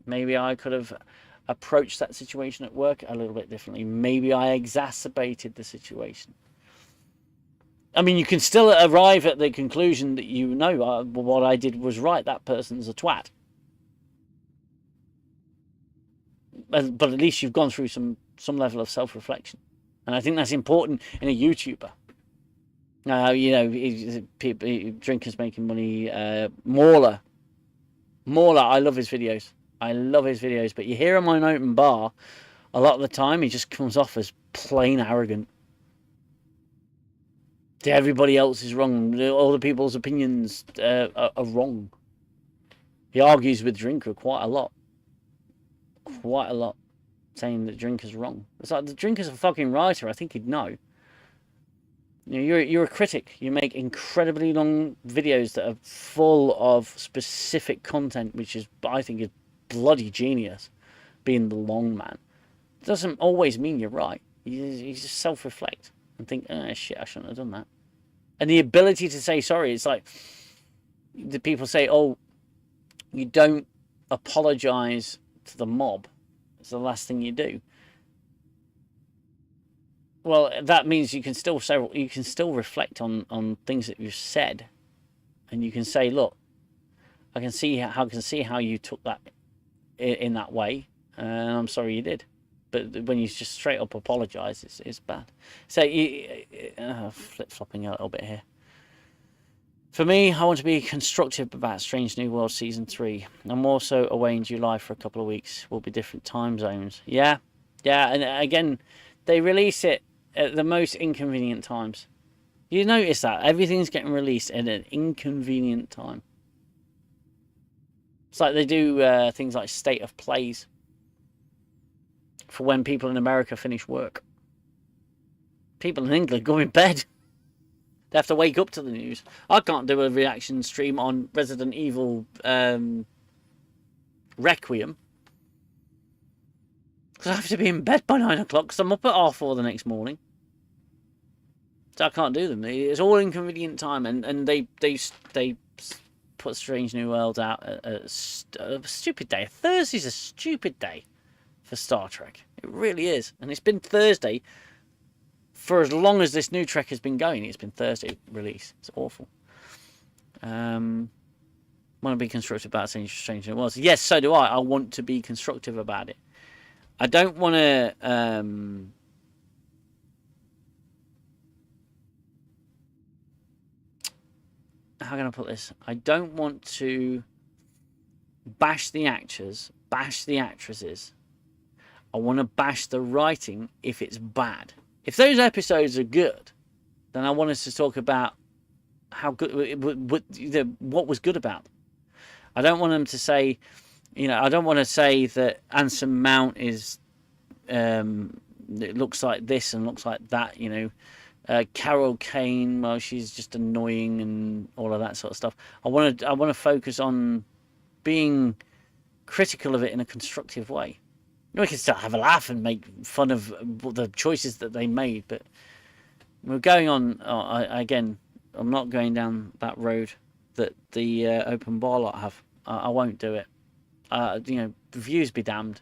Speaker 1: Maybe I could have approached that situation at work a little bit differently. Maybe I exacerbated the situation. I mean, you can still arrive at the conclusion that you know what I did was right. That person's a twat. But at least you've gone through some level of self-reflection. And I think that's important in a YouTuber. You know, people, drinkers making money. Mauler, I love his videos. But you hear him on an open bar, a lot of the time he just comes off as plain arrogant. Everybody else is wrong. All the people's opinions are wrong. He argues with Drinker quite a lot, saying that Drinker's wrong. It's like the Drinker's a fucking writer. I think he'd know. You know, you're a critic. You make incredibly long videos that are full of specific content, which is, I think, is bloody genius. Being the long man doesn't always mean you're right. You just self-reflect and think, oh shit, I shouldn't have done that. And the ability to say sorry. It's like the people say, oh, you don't apologize to the mob. It's the last thing you do. Well, that means you can still reflect on things that you've said, and you can say, look, I can see how you took that in that way, and I'm sorry you did. But when you just straight up apologise, it's bad. So flip-flopping a little bit here. For me, I want to be constructive about Strange New World Season 3. I'm also away in July for a couple of weeks. Will be different time zones. Yeah, and again, they release it at the most inconvenient times. You notice that? Everything's getting released at an inconvenient time. It's like they do things like state of plays for when people in America finish work. People in England go in bed. They have to wake up to the news. I can't do a reaction stream on Resident Evil Requiem because I have to be in bed by 9 o'clock because I'm up at 4:30 the next morning. So I can't do them. It's all inconvenient time, and they put Strange New Worlds out a stupid day. Thursday's a stupid day for Star Trek. It really is. And it's been Thursday for as long as this new Trek has been going. It's been Thursday release. It's awful. Want to be constructive about Strange New Worlds? Yes, so do I. I want to be constructive about it. I don't want to... how can I put this? I don't want to bash the actors, bash the actresses. I want to bash the writing if it's bad. If those episodes are good, then I want us to talk about how good, what was good about them. I don't want them to say, I don't want to say that Anson Mount is, it looks like this and looks like that, Carol Kane, well, she's just annoying and all of that sort of stuff. I want to focus on being critical of it in a constructive way. We can still have a laugh and make fun of the choices that they made, but we're going on. Again, I'm not going down that road that the open bar lot have. I won't do it. Reviews be damned.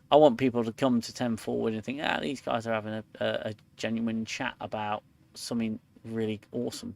Speaker 1: I want people to come to 10 Forward and think, these guys are having a genuine chat about something really awesome.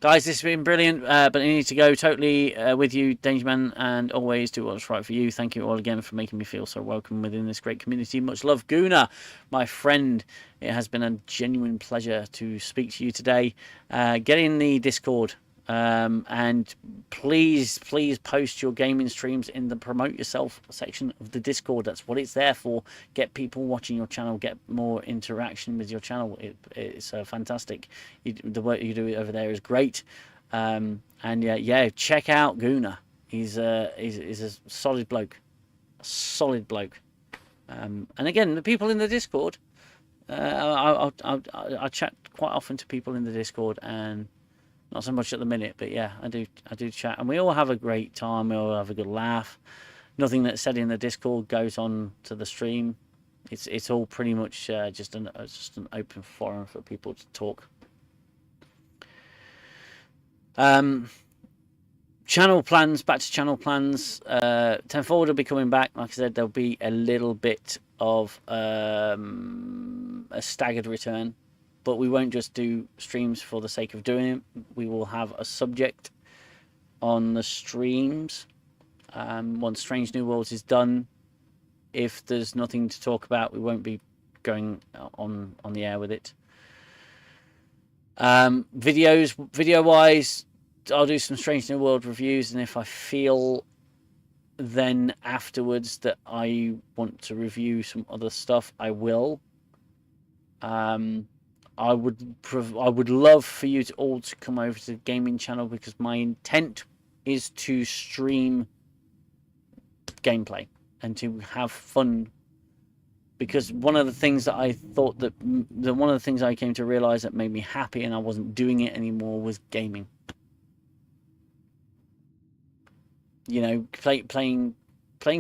Speaker 1: Guys, this has been brilliant, but I need to go totally with you, Dangerman, and always do what's right for you. Thank you all again for making me feel so welcome within this great community. Much love, Guna, my friend. It has been a genuine pleasure to speak to you today. Get in the Discord. And please post your gaming streams in the promote yourself section of the Discord. That's what it's there for. Get people watching your channel, get more interaction with your channel. It's fantastic. The work you do over there is great. And check out Guna. He's a solid bloke. And again, the people in the Discord, I chat quite often to people in the Discord, and not so much at the minute, but yeah, I do chat, and we all have a great time. We all have a good laugh. Nothing that's said in the Discord goes on to the stream. It's all pretty much just an open forum for people to talk. Channel plans, back to channel plans. 10 Forward will be coming back. Like I said, there'll be a little bit of a staggered return. But we won't just do streams for the sake of doing it. We will have a subject on the streams. Once Strange New Worlds is done, if there's nothing to talk about, we won't be going on the air with it. Video-wise, I'll do some Strange New World reviews, and if I feel then afterwards that I want to review some other stuff, I will. I would love for you to all to come over to the gaming channel, because my intent is to stream gameplay and to have fun. Because one of the things that I thought that one of the things I came to realize that made me happy and I wasn't doing it anymore was gaming. Playing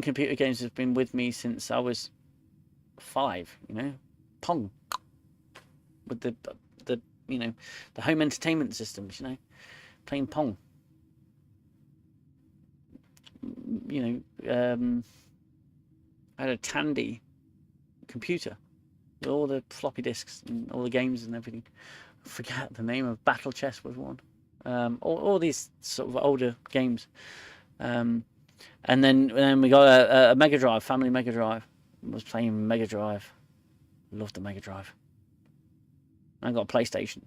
Speaker 1: computer games has been with me since I was 5. Pong. With the home entertainment systems, playing Pong. I had a Tandy computer with all the floppy disks and all the games and everything. I forget the name of Battle Chess was one. All these sort of older games. And then we got a Mega Drive, family Mega Drive. I was playing Mega Drive. Loved the Mega Drive. I got a PlayStation,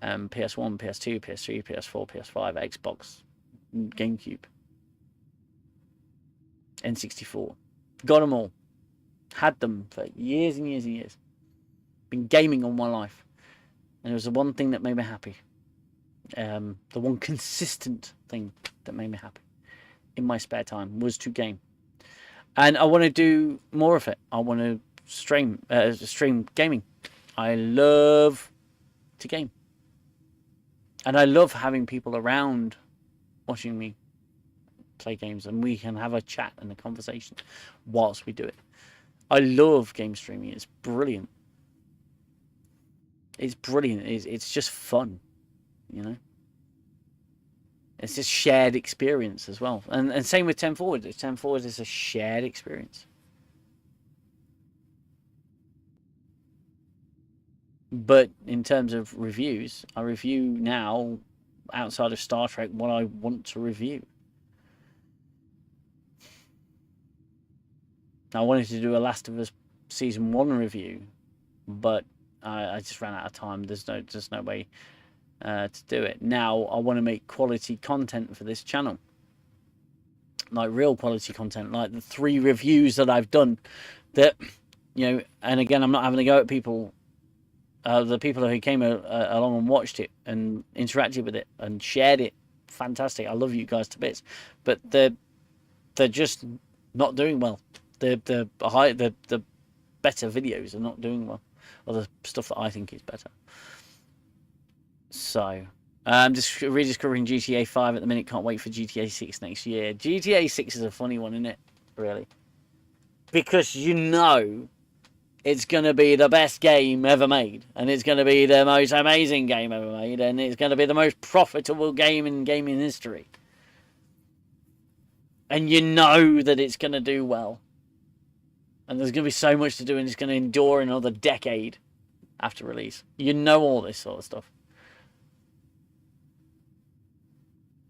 Speaker 1: PS1, PS2, PS3, PS4, PS5, Xbox, GameCube, N64. Got them all. Had them for years and years and years. Been gaming all my life. And it was the one thing that made me happy. The one consistent thing that made me happy in my spare time was to game. And I want to do more of it. I want to stream gaming. I love to game. And I love having people around watching me play games, and we can have a chat and a conversation whilst we do it. I love game streaming. It's brilliant. It's brilliant. It's just fun, you know. It's just shared experience as well. And same with 10 Forward. 10 Forward is a shared experience. But in terms of reviews, I review now, outside of Star Trek, what I want to review. I wanted to do a Last of Us Season 1 review, but I just ran out of time. There's no way to do it. Now I want to make quality content for this channel. Like real quality content, like the 3 reviews that I've done that, you know, and again, I'm not having to go at people. The people who came along and watched it and interacted with it and shared it, fantastic. I love you guys to bits, but they're just not doing well. The better videos are not doing well, or the stuff that I think is better. So I'm just rediscovering GTA 5 at the minute. Can't wait for GTA 6 next year. GTA 6 is a funny one, isn't it? Really, because you know it's going to be the best game ever made, and it's going to be the most amazing game ever made, and it's going to be the most profitable game in gaming history. And you know that it's going to do well. And there's going to be so much to do, and it's going to endure another decade after release. You know all this sort of stuff.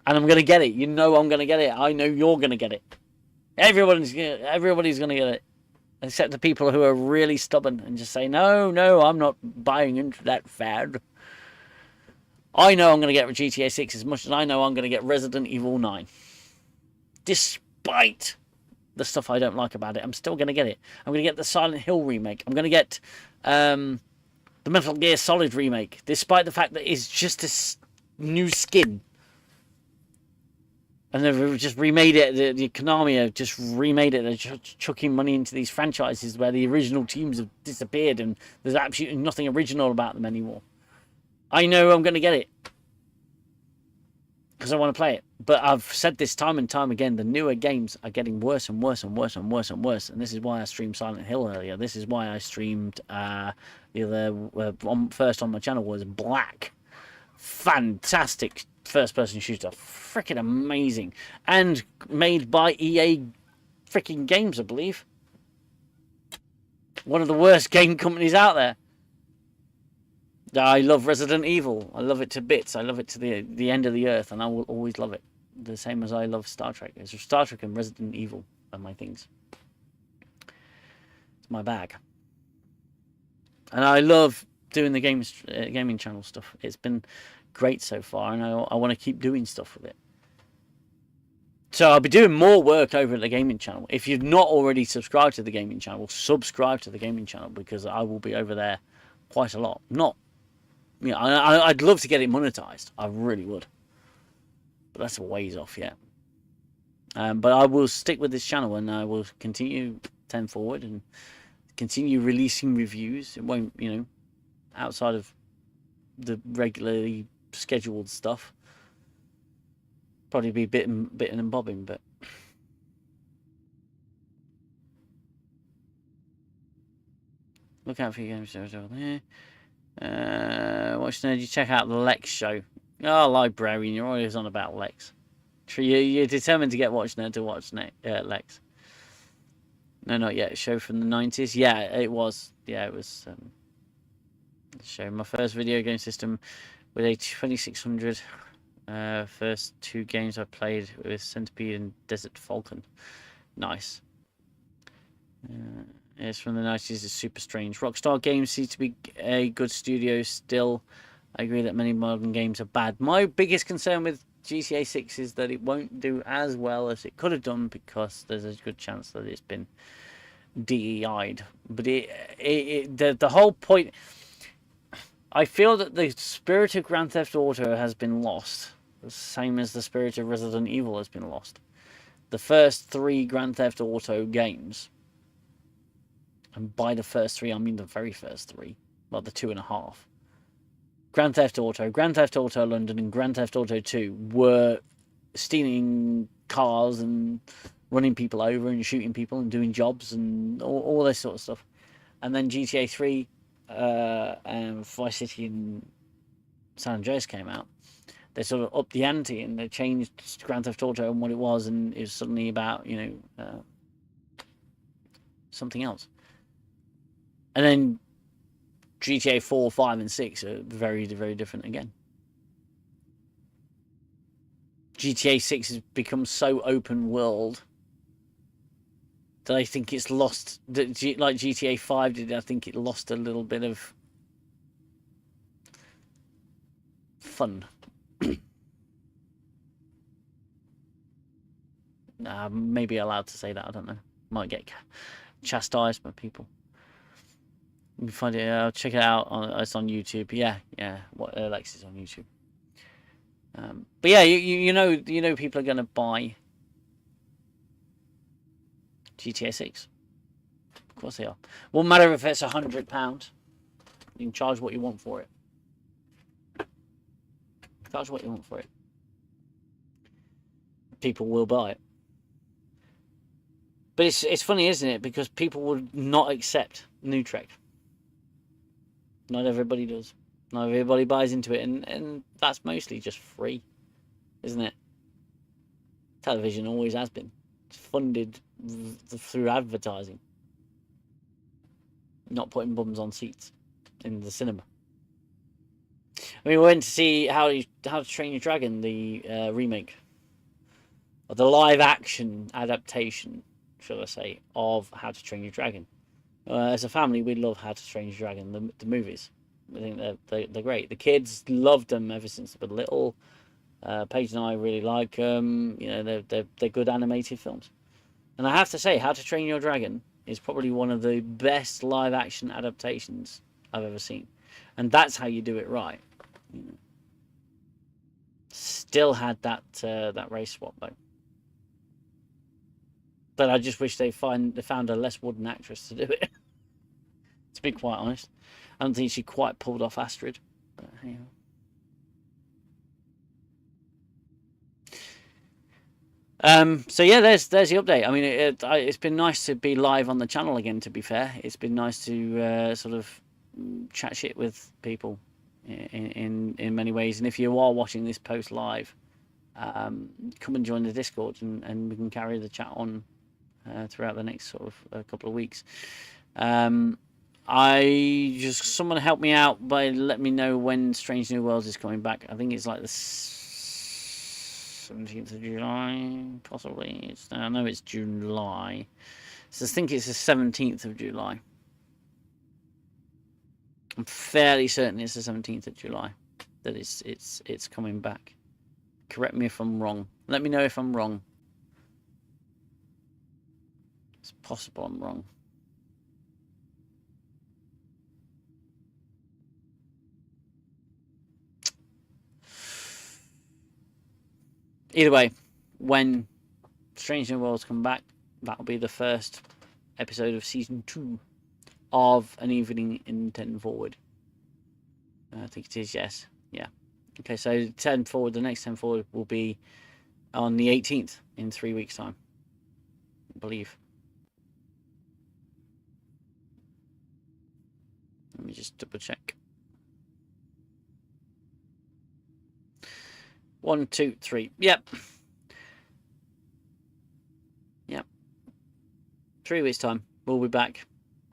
Speaker 1: And I'm going to get it. You know I'm going to get it. I know you're going to get it. Everybody's going to get it. Except the people who are really stubborn and just say, no, I'm not buying into that fad. I know I'm going to get GTA 6 as much as I know I'm going to get Resident Evil 9. Despite the stuff I don't like about it, I'm still going to get it. I'm going to get the Silent Hill remake. I'm going to get the Metal Gear Solid remake, despite the fact that it's just a new skin. And they've just remade it. The Konami have just remade it. They're chucking money into these franchises where the original teams have disappeared and there's absolutely nothing original about them anymore. I know I'm going to get it because I want to play it. But I've said this time and time again, the newer games are getting worse and worse and worse and worse and worse. And this is why I streamed Silent Hill earlier. This is why I streamed first on my channel was Black. Fantastic first-person shooter. Freaking amazing. And made by EA freaking Games, I believe. One of the worst game companies out there. I love Resident Evil. I love it to bits. I love it to the end of the earth, and I will always love it. The same as I love Star Trek. It's Star Trek and Resident Evil are my things. It's my bag. And I love doing the gaming channel stuff. It's been great so far, and I want to keep doing stuff with it. So I'll be doing more work over at the gaming channel. If you've not already subscribed to the gaming channel, subscribe to the gaming channel, because I will be over there quite a lot. I'd love to get it monetized. I really would. But that's a ways off yet. But I will stick with this channel, and I will continue 10 Forward and continue releasing reviews. It won't, outside of the regularly scheduled stuff. Probably be bitten and bobbing, but look out for your games over there. Watch Nerd, you check out the Lex show. Oh, Librarian, you're always on about Lex. You're determined to get Watch Nerd to watch Lex. No, not yet. A show from the 90s. Yeah, it was. Yeah, it was. Show my first video game system with a 2600. First 2 games I played with Centipede and Desert Falcon. Nice. It's from the 90s. It's super strange. Rockstar Games seems to be a good studio still. I agree that many modern games are bad. My biggest concern with GTA 6 is that it won't do as well as it could have done, because there's a good chance that it's been DEI'd. But the whole point, I feel that the spirit of Grand Theft Auto has been lost, the same as the spirit of Resident Evil has been lost. The first 3 Grand Theft Auto games And by the first 3, I mean the very first 3. Well, the 2.5. Grand Theft Auto London, and Grand Theft Auto 2 were stealing cars and running people over and shooting people and doing jobs and all this sort of stuff. And then GTA 3 and Vice City and San Andreas came out. They sort of upped the ante and they changed Grand Theft Auto and what it was, and it was suddenly about, something else. And then GTA 4, 5, and 6 are very, very different again. GTA 6 has become so open world that I think it's lost, like GTA 5 did, I think it lost a little bit of fun. Maybe allowed to say that, I don't know. Might get chastised by people. You can find it, check it out, it's on YouTube. Yeah, what Alexis on YouTube. But yeah, you know people are going to buy GTA 6. Of course they are. Won't matter if it's £100. You can charge what you want for it. Charge what you want for it. People will buy it. But it's funny, isn't it? Because people would not accept New Trek. Not everybody does. Not everybody buys into it, and that's mostly just free, isn't it? Television always has been. It's funded through advertising. Not putting bums on seats in the cinema. I mean, we went to see How to Train Your Dragon, the remake. Or the live-action adaptation, shall I say, of How to Train Your Dragon. As a family, we love How to Train Your Dragon, the movies. I think they're great. The kids loved them ever since they were little. Paige and I really like them. They're good animated films. And I have to say, How to Train Your Dragon is probably one of the best live-action adaptations I've ever seen. And that's how you do it right. Still had that race swap though. But I just wish they found a less wooden actress to do it. To be quite honest, I don't think she quite pulled off Astrid. But, so yeah, there's the update. I mean, it's been nice to be live on the channel again. To be fair, it's been nice to sort of chat shit with people in many ways. And if you are watching this post live, come and join the Discord, and we can carry the chat on throughout the next sort of couple of weeks. Someone help me out by letting me know when Strange New Worlds is coming back. I think it's like the 17th of July, possibly. I know it's July. So I think it's the 17th of July. I'm fairly certain it's the 17th of July that it's coming back. Correct me if I'm wrong. Let me know if I'm wrong. It's possible I'm wrong. Either way, when Strange New Worlds come back, that'll be the first episode of season 2 of An Evening in 10 Forward. I think it is, yes. Yeah. Okay, so 10 Forward, the next 10 Forward will be on the 18th in 3 weeks' time, I believe. Let me just double check. 1, 2, 3. Yep. 3 weeks' time, we'll be back.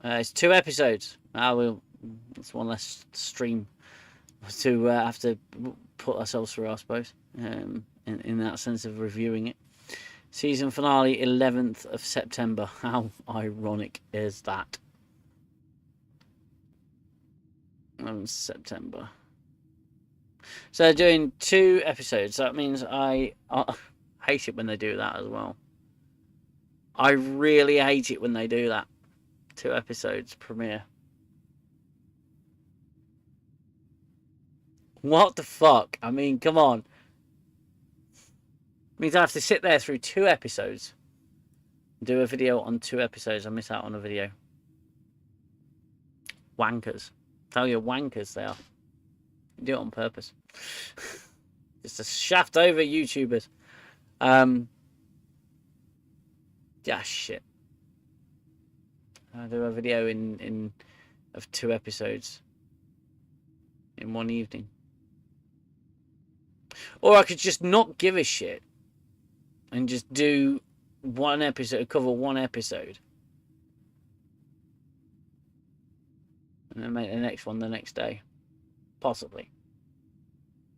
Speaker 1: It's 2 episodes. It's one less stream to have to put ourselves through, I suppose, in that sense of reviewing it. Season finale, 11th of September. How ironic is that? September. So they're doing 2 episodes. That means I hate it when they do that as well. I really hate it when they do that. 2 episodes premiere. What the fuck? I mean, come on. It means I have to sit there through 2 episodes. Do a video on 2 episodes. I miss out on a video. Wankers. Tell you wankers they are. You do it on purpose. Just to shaft over YouTubers. Yeah, shit. I do a video of 2 episodes in one evening. Or I could just not give a shit and just do one episode, cover one episode. And then make the next one the next day. Possibly.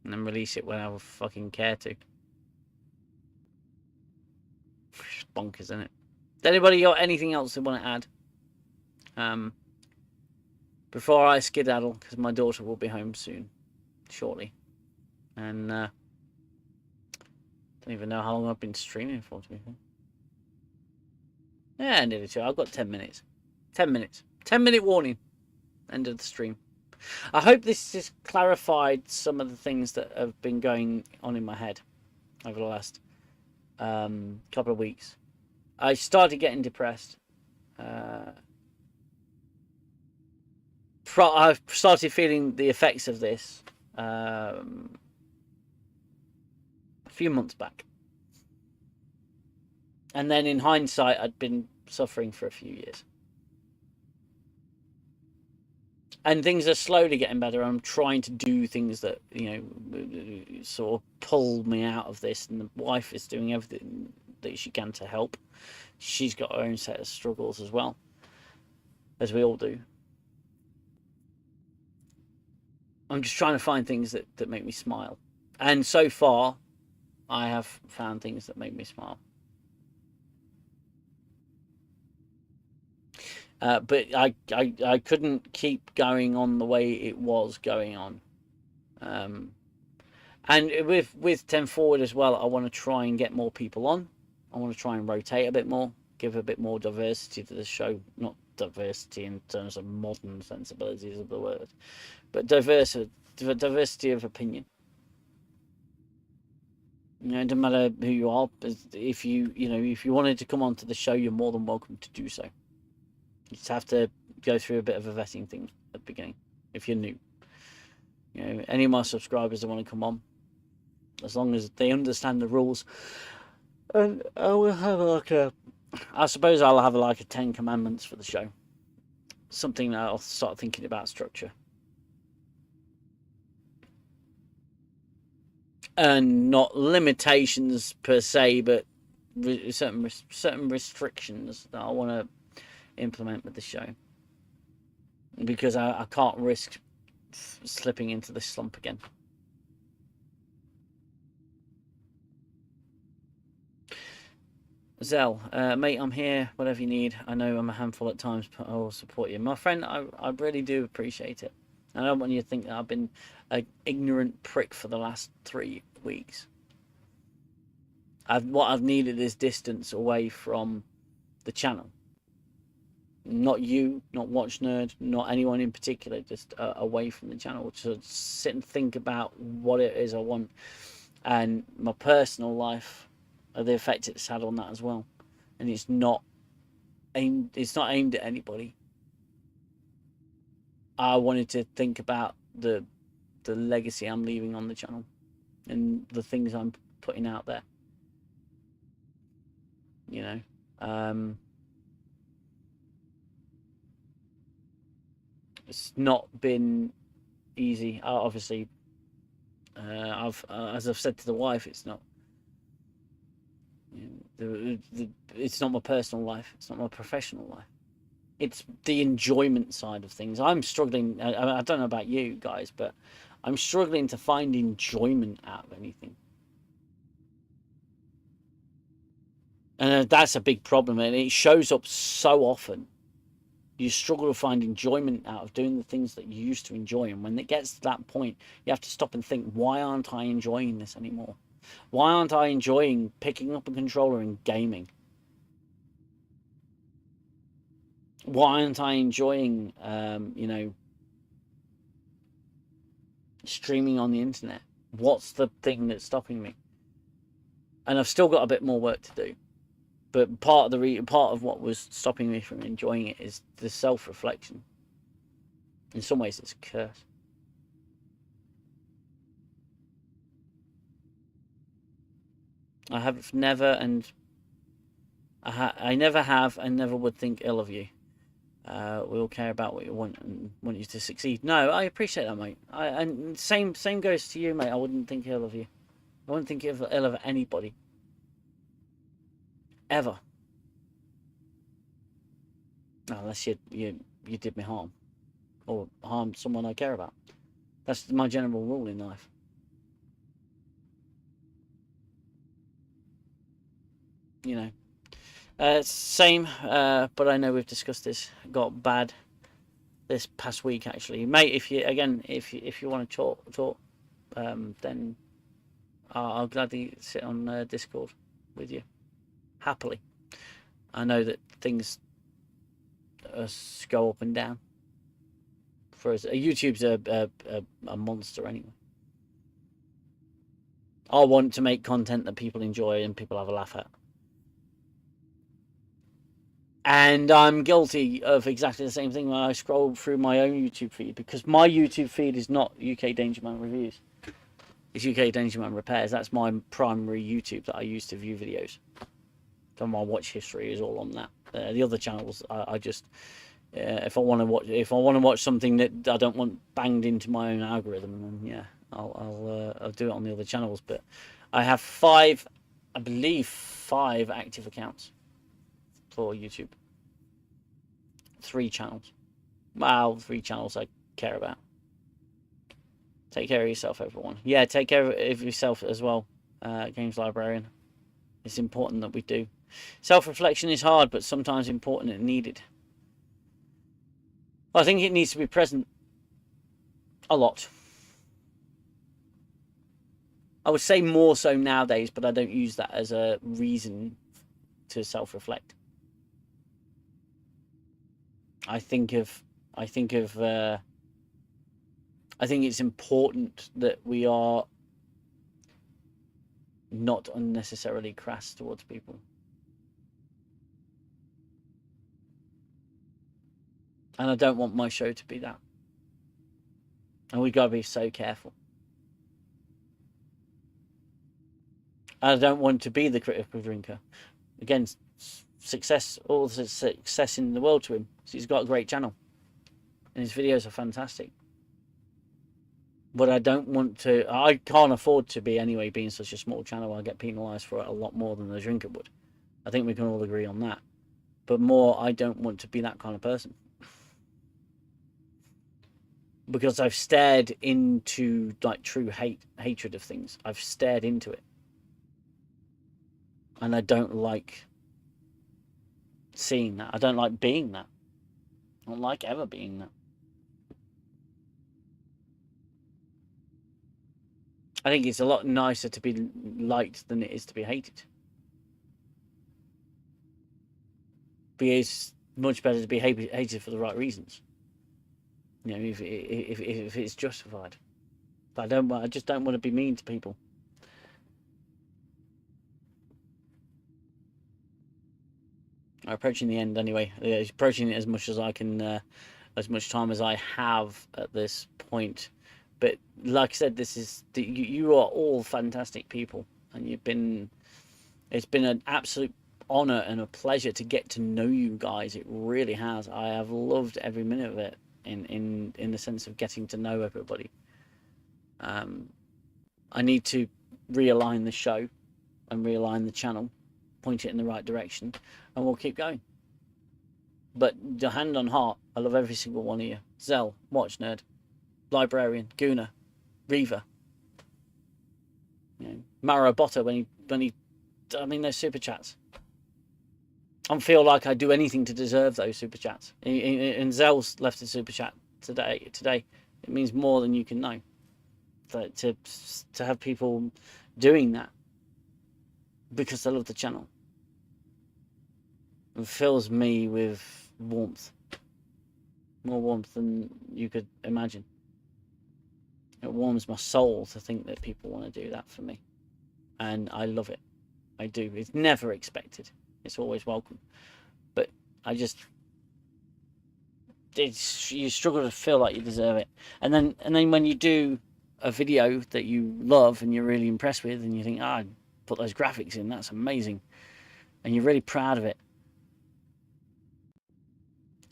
Speaker 1: And then release it when I fucking care to. It's bonkers, isn't it? Does anybody got anything else they want to add? Before I skedaddle, because my daughter will be home soon. Shortly. And don't even know how long I've been streaming for, to be fair. Yeah, nearly 2. I've got 10 minutes. 10 minutes. 10-minute warning. End of the stream. I hope this has clarified some of the things that have been going on in my head over the last couple of weeks. I started getting depressed. I've started feeling the effects of this a few months back. And then in hindsight, I'd been suffering for a few years. And things are slowly getting better. I'm trying to do things that, sort of pull me out of this. And the wife is doing everything that she can to help. She's got her own set of struggles as well, as we all do. I'm just trying to find things that make me smile. And so far, I have found things that make me smile. But I couldn't keep going on the way it was going on. And with 10 Forward as well, I want to try and get more people on. I want to try and rotate a bit more, give a bit more diversity to the show. Not diversity in terms of modern sensibilities of the word, but diversity of opinion. It doesn't matter who you are. If you wanted to come onto the show, you're more than welcome to do so. You just have to go through a bit of a vetting thing at the beginning if you're new. Any of my subscribers that want to come on, as long as they understand the rules, and I will have I suppose I'll have a 10 commandments for the show. Something that I'll start thinking about structure. And not limitations per se, but certain restrictions that I want to implement with the show, because I can't risk slipping into this slump again. Xell, mate, I'm here, whatever you need. I know I'm a handful at times, but I will support you. My friend, I really do appreciate it. I don't want you to think that I've been an ignorant prick for the last 3 weeks. What I've needed is distance away from the channel. Not you, not Watch Nerd, not anyone in particular, just away from the channel to sit and think about what it is I want, and my personal life, the effect it's had on that as well. And it's not aimed at anybody. I wanted to think about the legacy I'm leaving on the channel and the things I'm putting out there. It's not been easy. Obviously, as I've said to the wife, it's not. It's not my personal life. It's not my professional life. It's the enjoyment side of things. I'm struggling. I don't know about you guys, but I'm struggling to find enjoyment out of anything. And that's a big problem, and it shows up so often. You struggle to find enjoyment out of doing the things that you used to enjoy. And when it gets to that point, you have to stop and think, why aren't I enjoying this anymore? Why aren't I enjoying picking up a controller and gaming? Why aren't I enjoying, streaming on the internet? What's the thing that's stopping me? And I've still got a bit more work to do. But part of what was stopping me from enjoying it is the self-reflection. In some ways, it's a curse. I have never, and I never have, and never would think ill of you. We all care about what you want and want you to succeed. No, I appreciate that, mate. And same goes to you, mate. I wouldn't think ill of you. I wouldn't think ill of anybody. Ever. Unless you did me harm. Or harm someone I care about. That's my general rule in life. You know. Same, but I know we've discussed this. Got bad this past week, actually. Mate, if you want to talk, then I'll gladly sit on Discord with you. Happily. I know that things go up and down. For us, YouTube's a monster anyway. I want to make content that people enjoy and people have a laugh at. And I'm guilty of exactly the same thing when I scroll through my own YouTube feed, because my YouTube feed is not UK Danger Man Reviews. It's UK Danger Man Repairs. That's my primary YouTube that I use to view videos. So my watch history is all on that. The other channels, I just if I want to watch something that I don't want banged into my own algorithm, then yeah, I'll do it on the other channels. But I have I believe five active accounts for YouTube. 3 channels. Wow, 3 channels I care about. Take care of yourself, everyone. Yeah, take care of yourself as well, Games Librarian. It's important that we do. Self-reflection is hard, but sometimes important and needed. I think it needs to be present a lot. I would say more so nowadays, but I don't use that as a reason to self-reflect. I think it's important that we are not unnecessarily crass towards people. And I don't want my show to be that. And we gotta be so careful. I don't want to be the critical drinker. Again, success, all the success in the world to him. So he's got a great channel. And his videos are fantastic. But I don't want to, I can't afford to be anyway, being such a small channel. I get penalised for it a lot more than the drinker would. I think we can all agree on that. But more, I don't want to be that kind of person. Because I've stared into like true hatred of things. I've stared into it. And I don't like seeing that. I don't like being that. I don't like ever being that. I think it's a lot nicer to be liked than it is to be hated. But it's much better to be hated for the right reasons. You know, if it's justified. But I just don't want to be mean to people. I'm approaching the end anyway. Approaching it as much as I can, as much time as I have at this point. But like I said, you are all fantastic people, and it's been an absolute honor and a pleasure to get to know you guys. It really has. I have loved every minute of it in the sense of getting to know everybody. I need to realign the show and realign the channel, point it in the right direction, and we'll keep going. But the hand on heart, I love every single one of you. Xell, Watch Nerd, Librarian, Guna, Reaver, you know, Maro Botta when he I mean, those super chats. I don't feel like I do anything to deserve those super chats. And Xell's left a super chat today. It means more than you can know. To have people doing that because they love the channel. It fills me with warmth. More warmth than you could imagine. It warms my soul to think that people want to do that for me. And I love it. I do. It's never expected. It's always welcome. But I just you struggle to feel like you deserve it. And then when you do a video that you love and you're really impressed with, and you think, ah, put those graphics in, that's amazing, and you're really proud of it,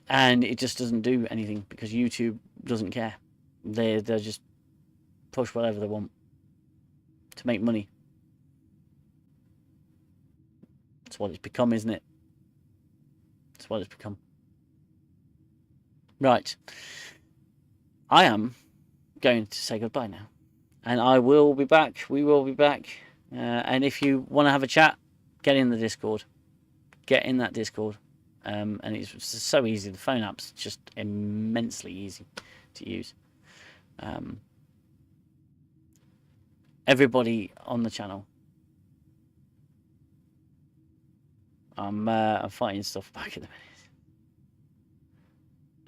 Speaker 1: and it just doesn't do anything because YouTube doesn't care. They'll just push whatever they want to make money. That's what it's become, isn't it? That's what it's become. Right. I am going to say goodbye now. And I will be back. We will be back. And if you want to have a chat, get in the Discord. Get in that Discord. And it's so easy. The phone app's just immensely easy to use. Everybody on the channel. I'm fighting stuff back at the minute.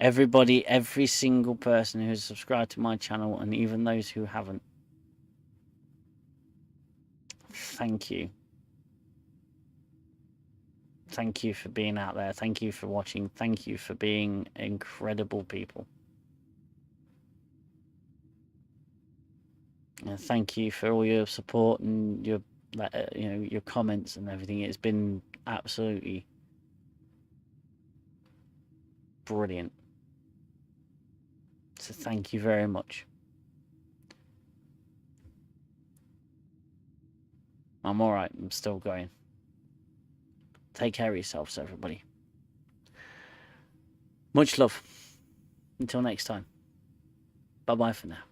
Speaker 1: Everybody, every single person who's subscribed to my channel, and even those who haven't, thank you. Thank you for being out there. Thank you for watching. Thank you for being incredible people. And thank you for all your support and your, your comments and everything. It's been absolutely brilliant. So thank you very much. I'm all right. I'm still going. Take care of yourselves, everybody. Much love. Until next time. Bye-bye for now.